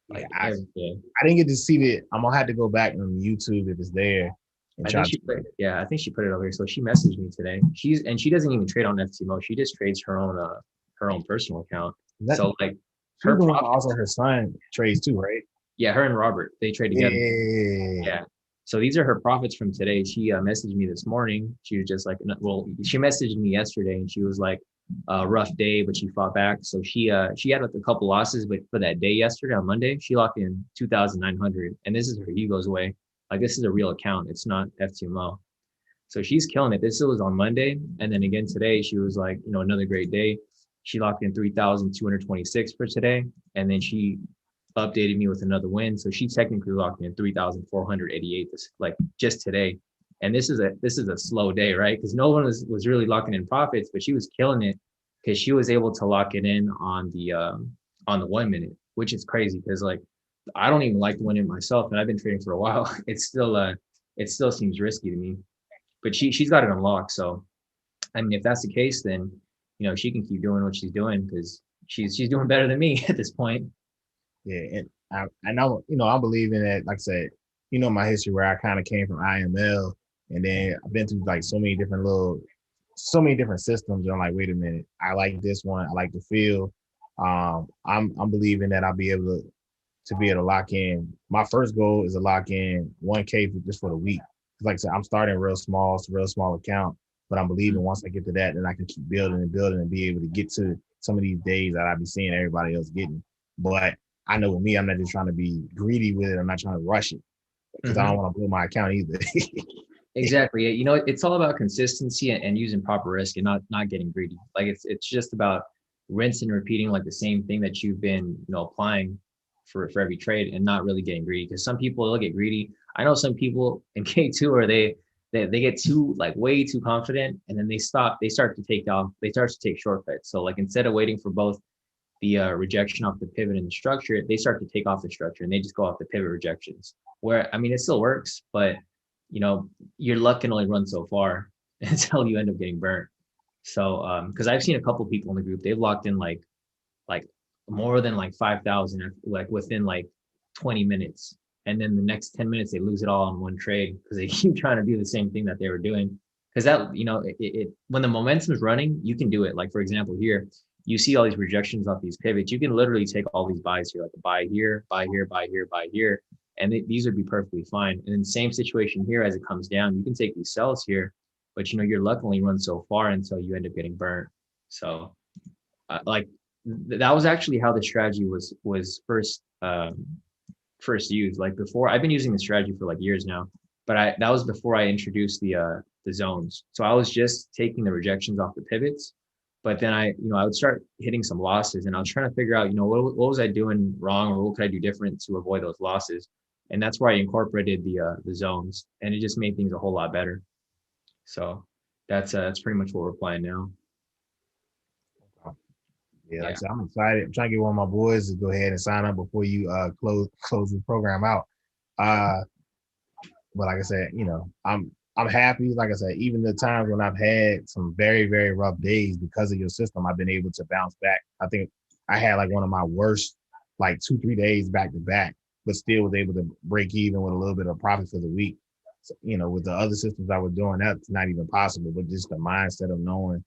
Yeah, like every day. I didn't get to see it. I'm gonna have to go back on YouTube if it's there and I try think she to. put yeah, I think she put it over here. So she messaged me today. She doesn't even trade on FTMO. She just trades her own personal account. That, So like she's her the one profit, also her son trades too, right? yeah, her and Robert, they trade together. Yeah. Yeah. So these are her profits from today. She messaged me this morning. She was just like, well, she messaged me yesterday and she was like, rough day, but she fought back. So she had like a couple losses, but for that day yesterday on Monday, she locked in 2,900. And this is her Hugo's way. Like this is a real account. It's not FTMO. So she's killing it. This was on Monday. And then again today, she was like, another great day. She locked in 3,226 for today. And then she updated me with another win. So she technically locked in 3,488 like just today. And this is a slow day, right? Because no one was really locking in profits, but she was killing it because she was able to lock it in on the 1 minute, which is crazy because like I don't even like the 1 minute myself, and I've been trading for a while. It still seems risky to me, but she's got it unlocked. So I mean, if that's the case, then she can keep doing what she's doing because she's doing better than me at this point. Yeah, and I know, I believe in that. Like I said, my history where I kind of came from IML, and then I've been through like so many different systems. And I'm like, wait a minute, I like this one. I like the feel. I'm believing that I'll be able to be able to lock in. My first goal is to lock in 1K just for the week. Like I said, I'm starting real small. It's a real small account, but I'm believing once I get to that, then I can keep building and building and be able to get to some of these days that I be seeing everybody else getting. But I know with me, I'm not just trying to be greedy with it. I'm not trying to rush it because I don't want to blow my account either. Exactly. It's all about consistency and using proper risk and not getting greedy. Like it's just about rinse and repeating like the same thing that you've been, applying for every trade and not really getting greedy. Because some people they'll get greedy. I know some people in K2 or they get too like way too confident and then they stop. They start to take shortcuts. So like instead of waiting for both the rejection off the pivot and the structure, they start to take off the structure and they just go off the pivot rejections. Where I mean, it still works, but your luck can only run so far until you end up getting burnt. So, because I've seen a couple people in the group, they've locked in like more than like 5,000, like within like 20 minutes, and then the next 10 minutes they lose it all in one trade because they keep trying to do the same thing that they were doing. Because that when the momentum is running, you can do it. Like for example, here you see all these rejections off these pivots. You can literally take all these buys here, like a buy here, buy here, buy here, buy here, and these would be perfectly fine. And then same situation here as it comes down, you can take these sells here, but your luck only runs so far until you end up getting burnt. So like that was actually how the strategy was first used. Like before, I've been using the strategy for like years now, but that was before I introduced the zones. So I was just taking the rejections off the pivots, but then I would start hitting some losses, and I was trying to figure out what was I doing wrong or what could I do different to avoid those losses. And that's where I incorporated the zones, and it just made things a whole lot better. So that's pretty much what we're applying now. Yeah, like I said, I'm excited. I'm trying to get one of my boys to go ahead and sign up before you close the program out. But like I said, I'm happy. Like I said, even the times when I've had some very, very rough days because of your system, I've been able to bounce back. I think I had like one of my worst, like 2-3 days back to back, but still was able to break even with a little bit of profit for the week. So, with the other systems I was doing, that's not even possible. But just the mindset of knowing,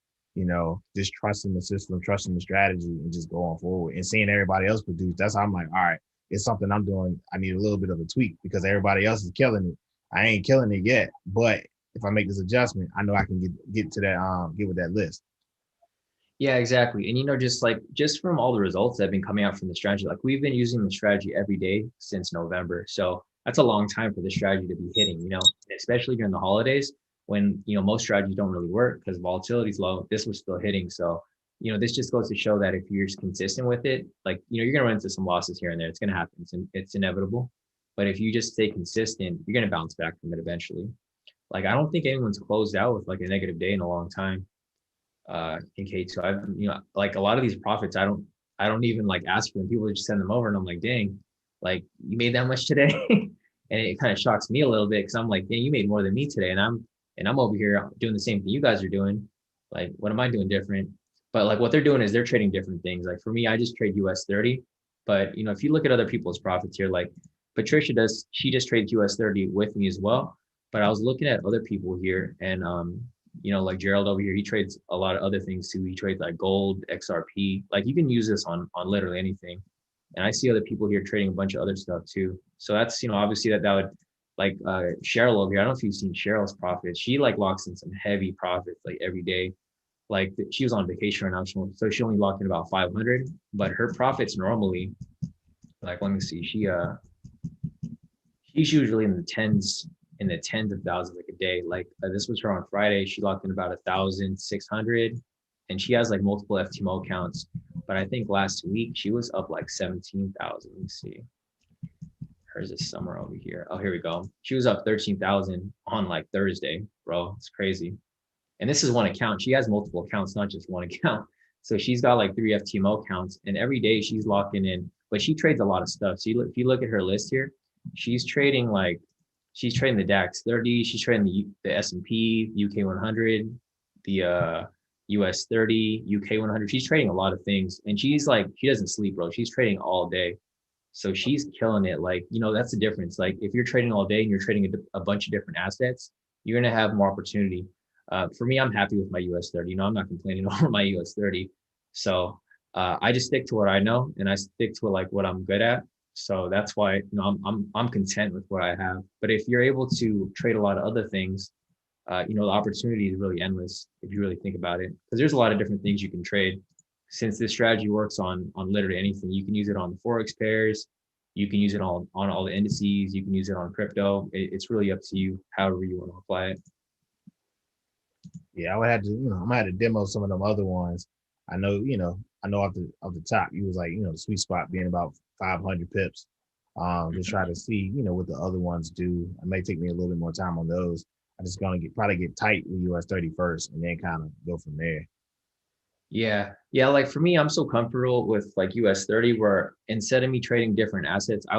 just trusting the system, trusting the strategy, and just going forward and seeing everybody else produce. That's how I'm like, all right, it's something I'm doing. I need a little bit of a tweak because everybody else is killing it. I ain't killing it yet, but if I make this adjustment, I know I can get to that get with that list. Yeah, exactly. And just from all the results that have been coming out from the strategy, like we've been using the strategy every day since November. So that's a long time for the strategy to be hitting, especially during the holidays when, most strategies don't really work because volatility is low. This was still hitting. So, this just goes to show that if you're consistent with it, like, you're going to run into some losses here and there. It's going to happen. It's inevitable. But if you just stay consistent, you're going to bounce back from it eventually. Like, I don't think anyone's closed out with like a negative day in a long time in K2. I've, like a lot of these profits, I don't even like ask for them. People just send them over and I'm like, dang, like you made that much today. And it kind of shocks me a little bit because I'm like, dang, you made more than me today. And I'm over here doing the same thing you guys are doing. Like, what am I doing different? But like what they're doing is they're trading different things. Like for me, I just trade US 30. But if you look at other people's profits here, like Patricia she just trades US 30 with me as well. But I was looking at other people here and like Gerald over here, he trades a lot of other things too. He trades like gold, XRP. Like you can use this on literally anything. And I see other people here trading a bunch of other stuff too. So that's, obviously that would like Cheryl over here. I don't know if you've seen Cheryl's profits. She like locks in some heavy profits like every day. Like she was on vacation right now, so she only locked in about 500, but her profits normally, like let me see, she's usually in the tens of thousands like a day. Like this was her on Friday. She locked in about 1,600, and she has like multiple FTMO accounts. But I think last week she was up like 17,000. Let me see. Hers is somewhere over here. Oh, here we go. She was up 13,000 on like Thursday, bro. It's crazy. And this is one account. She has multiple accounts, not just one account. So she's got like 3 FTMO accounts, and every day she's locking in. But she trades a lot of stuff. So if you look at her list here, she's trading like she's trading the DAX 30, she's trading the S&P, UK 100, the US 30, UK 100. She's trading a lot of things, and she's like she doesn't sleep, bro. She's trading all day. So she's killing it. Like, that's the difference. Like if you're trading all day and you're trading a bunch of different assets, you're going to have more opportunity. For me, I'm happy with my US 30. I'm not complaining over my US 30. So I just stick to what I know, and I stick to like what I'm good at. So that's why, I'm content with what I have. But if you're able to trade a lot of other things, the opportunity is really endless if you really think about it, because there's a lot of different things you can trade. Since this strategy works on literally anything, you can use it on the Forex pairs, you can use it on all the indices, you can use it on crypto. It's really up to you, however you want to apply it. Yeah, I would have to, I'm gonna have to demo some of them other ones. I know off the top, you was like, the sweet spot being about 500 pips. Just try to see, what the other ones do. It may take me a little bit more time on those. I'm just gonna probably get tight with US 30 first, and then kind of go from there. Yeah. Yeah. Like for me, I'm so comfortable with like US 30 where instead of me trading different assets, I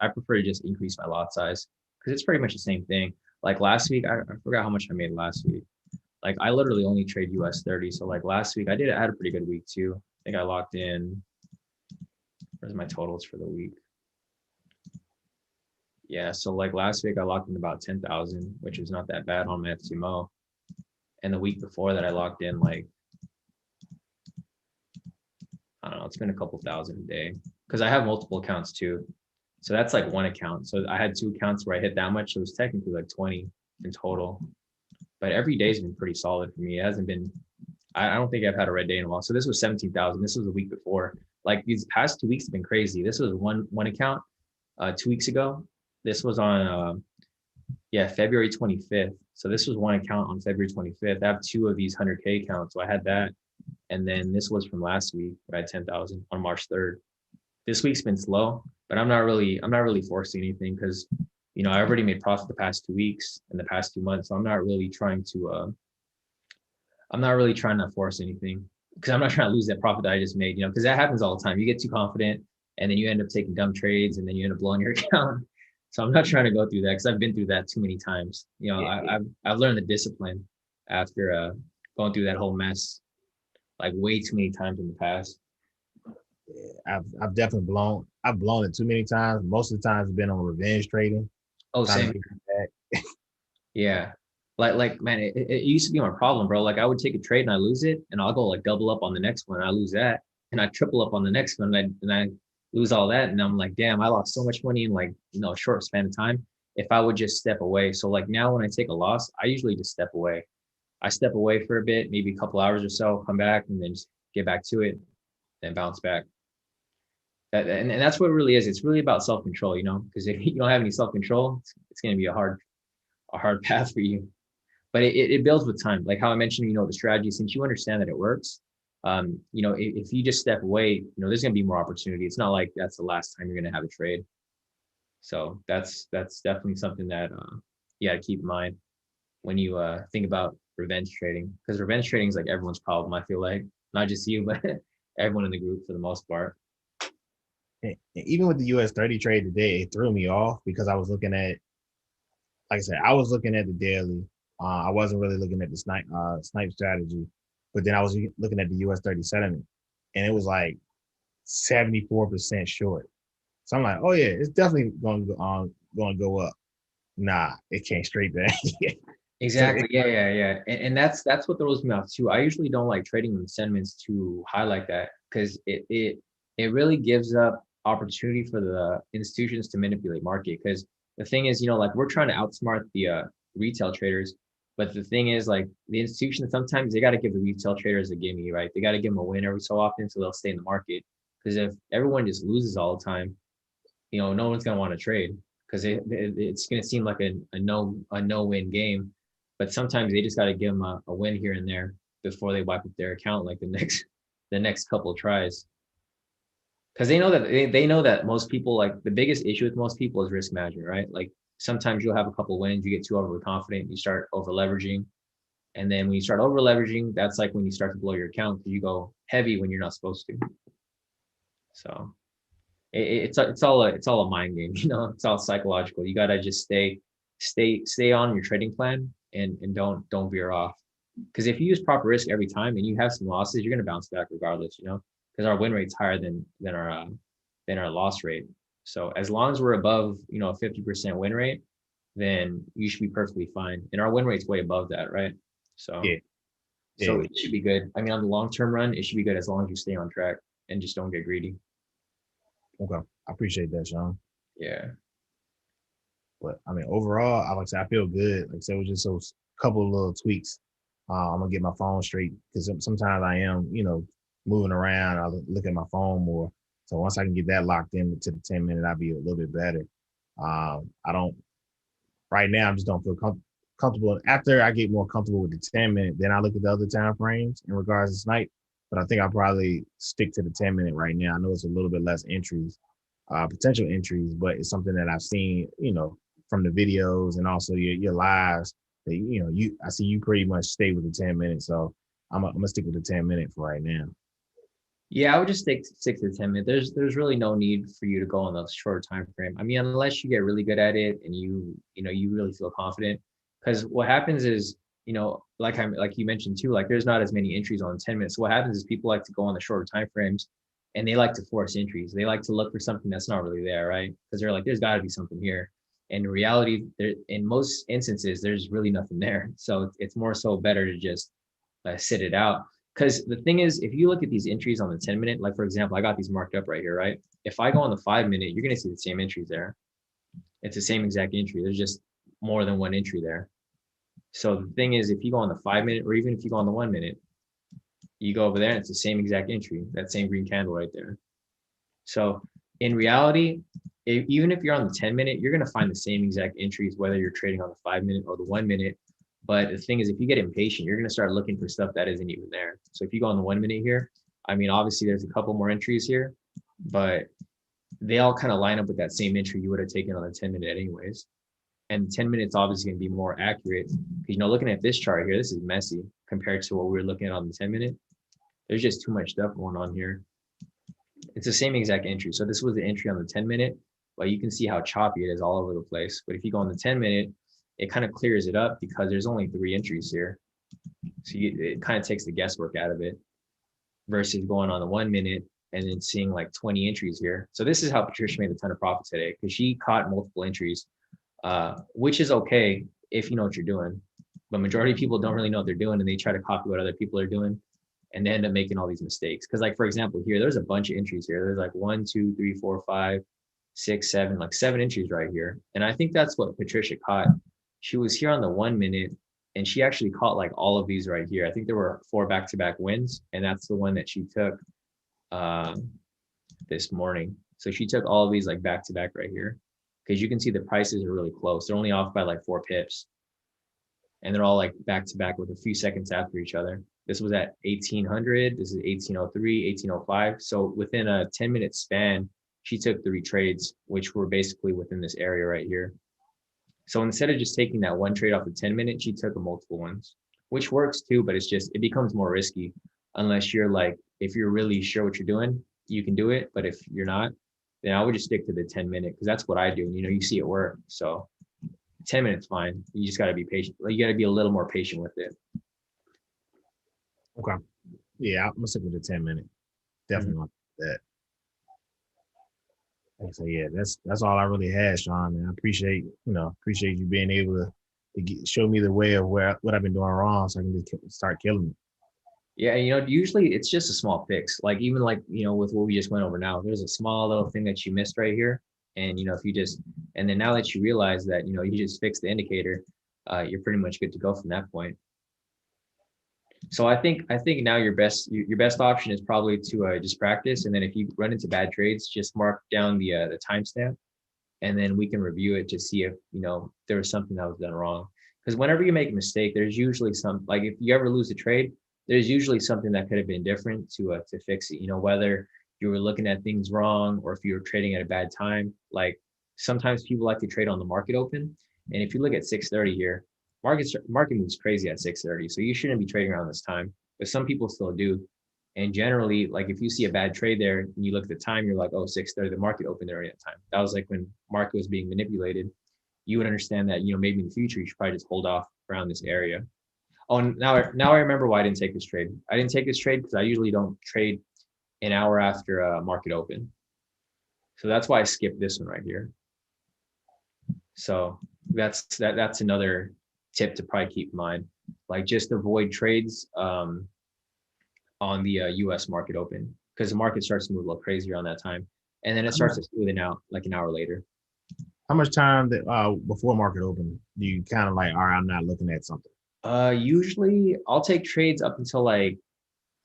prefer to just increase my lot size because it's pretty much the same thing. Like last week, I forgot how much I made last week. Like I literally only trade US 30. So like last week, I had a pretty good week too. I think I locked in, where's my totals for the week? Yeah. So like last week, I locked in about 10,000, which is not that bad on my FTMO. And the week before that, I locked in like, I don't know, it's been a couple thousand a day because I have multiple accounts too. So that's like one account. So I had 2 accounts where I hit that much. So it was technically like 20 in total. But every day's been pretty solid for me. It hasn't been, I don't think I've had a red day in a while. So this was 17,000. This was the week before. Like these past 2 weeks have been crazy. This was one account 2 weeks ago. This was on February 25th. So this was one account on February 25th. I have 2 of these 100K accounts. So I had that. And then this was from last week. I had 10,000 on March 3rd. This week's been slow, but I'm not really forcing anything because, I already made profit the past 2 weeks and the past 2 months. So I'm not really trying to force anything because I'm not trying to lose that profit that I just made, because that happens all the time. You get too confident and then you end up taking dumb trades and then you end up blowing your account. So I'm not trying to go through that because I've been through that too many times. I've learned the discipline after going through that whole mess like way too many times in the past. I've definitely I've blown it too many times. Most of the times it's been on revenge trading. Oh, same. Yeah. Like man, it used to be my problem, bro. Like I would take a trade and I lose it, and I'll go like double up on the next one. I lose that, and I triple up on the next one, and I lose all that, and I'm like, damn, I lost so much money in like a short span of time. If I would just step away. So like now when I take a loss, I usually just step away. I step away for a bit, maybe a couple hours or so, come back, and then just get back to it, then bounce back. And that's what it really is. It's really about self-control, because if you don't have any self-control, it's going to be a hard path for you. But it builds with time. Like how I mentioned, the strategy, since you understand that it works, if you just step away, there's going to be more opportunity. It's not like that's the last time you're going to have a trade. So that's definitely something that you got to keep in mind when you think about revenge trading, because revenge trading is like everyone's problem. I feel like not just you, but everyone in the group for the most part. And even with the US 30 trade today, it threw me off because I was looking at, like I said, I was looking at the daily. I wasn't really looking at the snipe strategy, but then I was looking at the US 30 sentiment, and it was like 74% short. So I'm like, oh yeah, it's definitely going to go up. Nah, it came straight back. Exactly. Yeah. And that's what throws me off too. I usually don't like trading with sentiments too high like that because it really gives up opportunity for the institutions to manipulate market. Because the thing is, you know, like we're trying to outsmart the retail traders, but the thing is, like the institutions sometimes they got to give the retail traders a gimme, right? They got to give them a win every so often so they'll stay in the market. Because if everyone just loses all the time, you know, no one's gonna want to trade because it's gonna seem like a no win game. But sometimes they just got to give them a win here and there before they wipe up their account, like the next couple of tries. Because they know that most people, like the biggest issue with most people is risk management, right? Like sometimes you'll have a couple wins, you get too overly confident, you start over leveraging, and then when you start over leveraging, that's like when you start to blow your account because you go heavy when you're not supposed to. So it's all a mind game, you know. It's all psychological. You gotta just stay on your trading plan and don't veer off. Because if you use proper risk every time and you have some losses, you're gonna bounce back regardless, you know. Because our win rate's higher than our loss rate. So as long as we're above, you know, a 50% win rate, then you should be perfectly fine. And our win rate's way above that, right? So Yeah, so yeah. it should be good. I mean, on the long term run, it should be good as long as you stay on track and just don't get greedy. Okay, I appreciate that, Shawn. Yeah. But I mean, overall, I like I said, I feel good. Like I said, it was just those couple of little tweaks. I'm gonna get my phone straight because sometimes I am, you know, moving around. I look at my phone more. So once I can get that locked in to the 10 minute, I'll be a little bit better. I don't right now. I just don't feel comfortable. After I get more comfortable with the 10 minute, then I look at the other time frames in regards to snipe. But I think I'll probably stick to the 10 minute right now. I know it's a little bit less entries, potential entries, but it's something that I've seen, you know, from the videos and also your lives. That you know, I see you pretty much stay with the 10 minutes, so I'm gonna stick with the 10 minute for right now. Yeah, I would just stick to 10 minutes. There's really no need for you to go on the shorter time frame. I mean, unless you get really good at it and you know you really feel confident. Because what happens is, you know, like you mentioned too, like there's not as many entries on 10 minutes. So what happens is people like to go on the shorter time frames and they like to force entries. They like to look for something that's not really there, right? Because they're like, there's got to be something here. And in reality, there in most instances, there's really nothing there. So it's more so better to just sit it out. Because the thing is, if you look at these entries on the 10 minute, like for example, I got these marked up right here, right? If I go on the 5 minute, you're going to see the same entries there. It's the same exact entry. There's just more than one entry there. So the thing is, if you go on the 5 minute, or even if you go on the 1 minute, you go over there and it's the same exact entry, that same green candle right there. So in reality, even if you're on the 10 minute, you're going to find the same exact entries, whether you're trading on the 5 minute or the 1 minute. But the thing is, if you get impatient, you're going to start looking for stuff that isn't even there. So if you go on the 1 minute here, I mean, obviously there's a couple more entries here, but they all kind of line up with that same entry you would have taken on the 10 minute anyways. And 10 minutes obviously going to be more accurate because, you know, looking at this chart here, this is messy compared to what we were looking at on the 10 minute. There's just too much stuff going on here. It's the same exact entry. So this was the entry on the 10 minute, but you can see how choppy it is all over the place. But if you go on the 10 minute, it kind of clears it up because there's only 3 entries here. So it kind of takes the guesswork out of it versus going on the 1 minute and then seeing like 20 entries here. So this is how Patricia made a ton of profit today because she caught multiple entries, which is okay if you know what you're doing. But majority of people don't really know what they're doing and they try to copy what other people are doing and they end up making all these mistakes. Because like, for example, here, there's a bunch of entries here. There's like 1, 2, 3, 4, 5, 6, 7, like 7 entries right here. And I think that's what Patricia caught. She was here on the 1 minute and she actually caught like all of these right here. I think there were 4 back-to-back wins and that's the one that she took this morning. So she took all of these like back-to-back right here because you can see the prices are really close. They're only off by like 4 pips and they're all like back-to-back with a few seconds after each other. This was at 1800. This is 1803, 1805. So within a 10-minute span, she took 3 trades, which were basically within this area right here. So instead of just taking that one trade off the 10-minute, she took multiple ones, which works too, but it becomes more risky unless you're like, if you're really sure what you're doing, you can do it. But if you're not, then I would just stick to the 10-minute because that's what I do. And, you know, you see it work. So 10 minutes, fine. You just got to be patient. You got to be a little more patient with it. Okay. Yeah, I'm gonna stick with the 10 minute. Definitely want that. So yeah, that's all I really had, Shawn. Man, I appreciate you being able to show me the way of what I've been doing wrong, so I can just start killing it. Yeah, you know, usually it's just a small fix. Like even like, you know, with what we just went over now, there's a small little thing that you missed right here. And if you just, and then now that you realize that you just fix the indicator, you're pretty much good to go from that point. So I think now your best option is probably to just practice, and then if you run into bad trades, just mark down the timestamp, and then we can review it to see if there was something that was done wrong. Because whenever you make a mistake, there's usually like if you ever lose a trade, there's usually something that could have been different to fix it. Whether you were looking at things wrong or if you were trading at a bad time. Like sometimes people like to trade on the market open, and if you look at 6:30 here, market moves crazy at 6:30, so you shouldn't be trading around this time, but some people still do. And generally, like if you see a bad trade there and you look at the time, you're like, oh, 6:30, the market opened there at that time. That was like when market was being manipulated. You would understand that, maybe in the future, you should probably just hold off around this area. Oh, now I remember why I didn't take this trade. I didn't take this trade because I usually don't trade an hour after a market open. So that's why I skipped this one right here. So that's another tip to probably keep in mind. Like just avoid trades on the US market open, because the market starts to move a little crazier on that time. And then it starts to smoothen out like an hour later. How much time that before market open do you kind of like, all right, I'm not looking at something? Usually I'll take trades up until like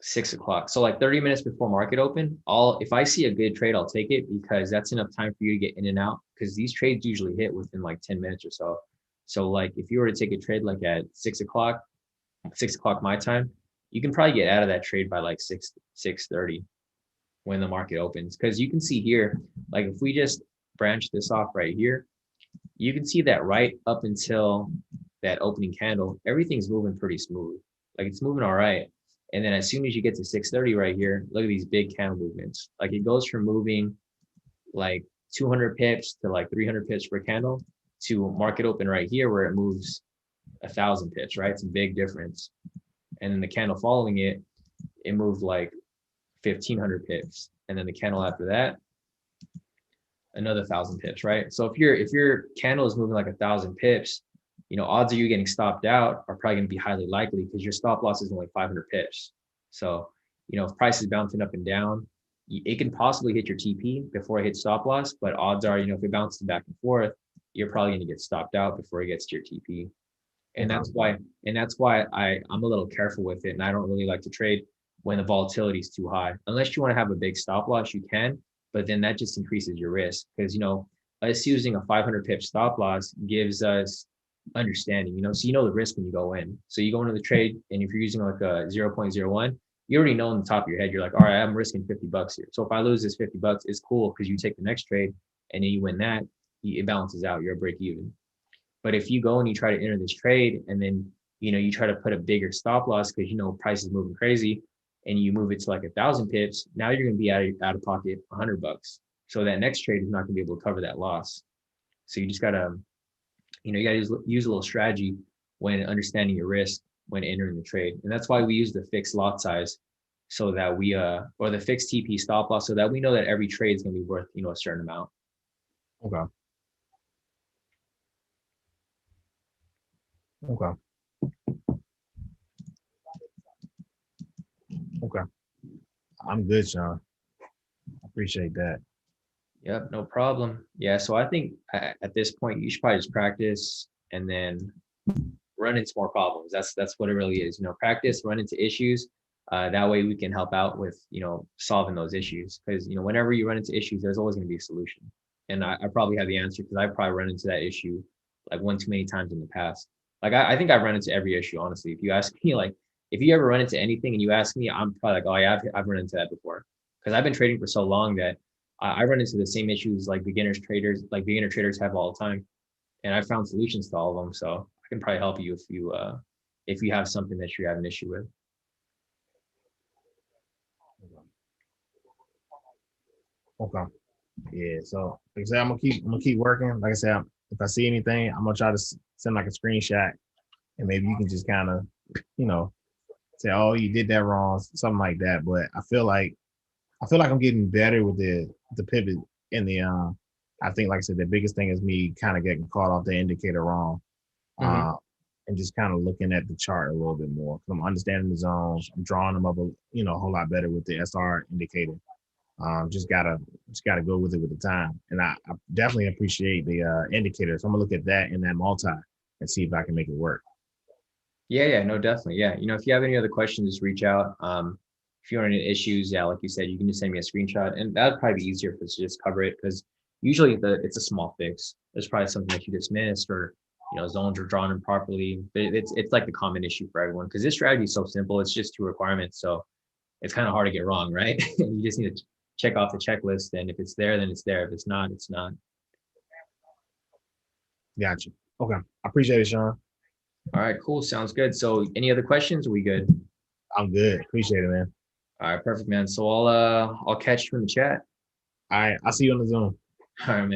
6 o'clock. So like 30 minutes before market open, if I see a good trade, I'll take it, because that's enough time for you to get in and out, because these trades usually hit within like 10 minutes or so. So like if you were to take a trade like at 6 o'clock my time, you can probably get out of that trade by like 6:30 when the market opens. Because you can see here, like if we just branch this off right here, you can see that right up until that opening candle, everything's moving pretty smooth. Like it's moving all right. And then as soon as you get to 6:30 right here, look at these big candle movements. Like it goes from moving like 200 pips to like 300 pips per candle to market open right here where it moves 1,000 pips, right? It's a big difference. And then the candle following it, it moved like 1,500 pips. And then the candle after that, another 1,000 pips, right? So if your candle is moving like 1,000 pips, odds of you getting stopped out are probably going to be highly likely, because your stop loss is only 500 pips. So, if price is bouncing up and down, it can possibly hit your TP before it hits stop loss, but odds are, if it bounces back and forth, you're probably going to get stopped out before it gets to your TP. And that's why I'm a little careful with it, and I don't really like to trade when the volatility is too high. Unless you want to have a big stop loss, you can, but then that just increases your risk, because us using a 500 pip stop loss gives us understanding, so the risk when you go in. So you go into the trade, and if you're using like a 0.01, you already know on the top of your head, you're like, all right, I'm risking $50 here. So if I lose this $50, it's cool, because you take the next trade and then you win that, it balances out, you're a break even. But if you go and you try to enter this trade, and then you try to put a bigger stop loss because price is moving crazy, and you move it to like 1,000 pips, now you're going to be out of pocket $100. So that next trade is not going to be able to cover that loss. So you just gotta use a little strategy when understanding your risk when entering the trade, and that's why we use the fixed lot size, so that we or the fixed TP stop loss, so that we know that every trade is going to be worth a certain amount. Okay. Okay. Okay. I'm good, Shawn. I appreciate that. Yep, no problem. Yeah, so I think at this point you should probably just practice and then run into more problems. That's what it really is. Practice, run into issues. That way we can help out with solving those issues. Because whenever you run into issues, there's always going to be a solution. And I probably have the answer, because I probably run into that issue like one too many times in the past. Like I think I've run into every issue, honestly. If you ask me, like if you ever run into anything and you ask me, I'm probably like, oh yeah, I've run into that before. Because I've been trading for so long that I run into the same issues like beginner traders have all the time, and I found solutions to all of them. So I can probably help you if you have something that you have an issue with. Okay. Yeah. So like I said, I'm gonna keep working. Like I said, if I see anything, I'm gonna try to send like a screenshot, and maybe you can just kind of, you know, say, oh, you did that wrong, something like that. But I feel like I'm getting better with the pivot in the I think, like I said, the biggest thing is me kind of getting caught off the indicator wrong. Mm-hmm. Uh and just kind of looking at the chart a little bit more. I'm understanding the zones. I'm drawing them up a whole lot better with the SR indicator. Just gotta go with it with the time. And I definitely appreciate the indicator. So I'm gonna look at that and that multi and see if I can make it work. Yeah, no, definitely. Yeah. If you have any other questions, just reach out. If you're in any issues, yeah, like you said, you can just send me a screenshot, and that'd probably be easier if it's just cover it, because usually it's a small fix. There's probably something that you just missed, or zones are drawn improperly. But it's like the common issue for everyone, because this strategy is so simple. It's just two requirements, so it's kind of hard to get wrong, right? You just need to check off the checklist, and if it's there, then it's there. If it's not, it's not. Gotcha. Okay. I appreciate it, Shawn. All right, cool. Sounds good. So any other questions? Are we good? I'm good. Appreciate it, man. All right, perfect, man. So I'll catch you in the chat. All right. I'll see you on the Zoom. All right, man.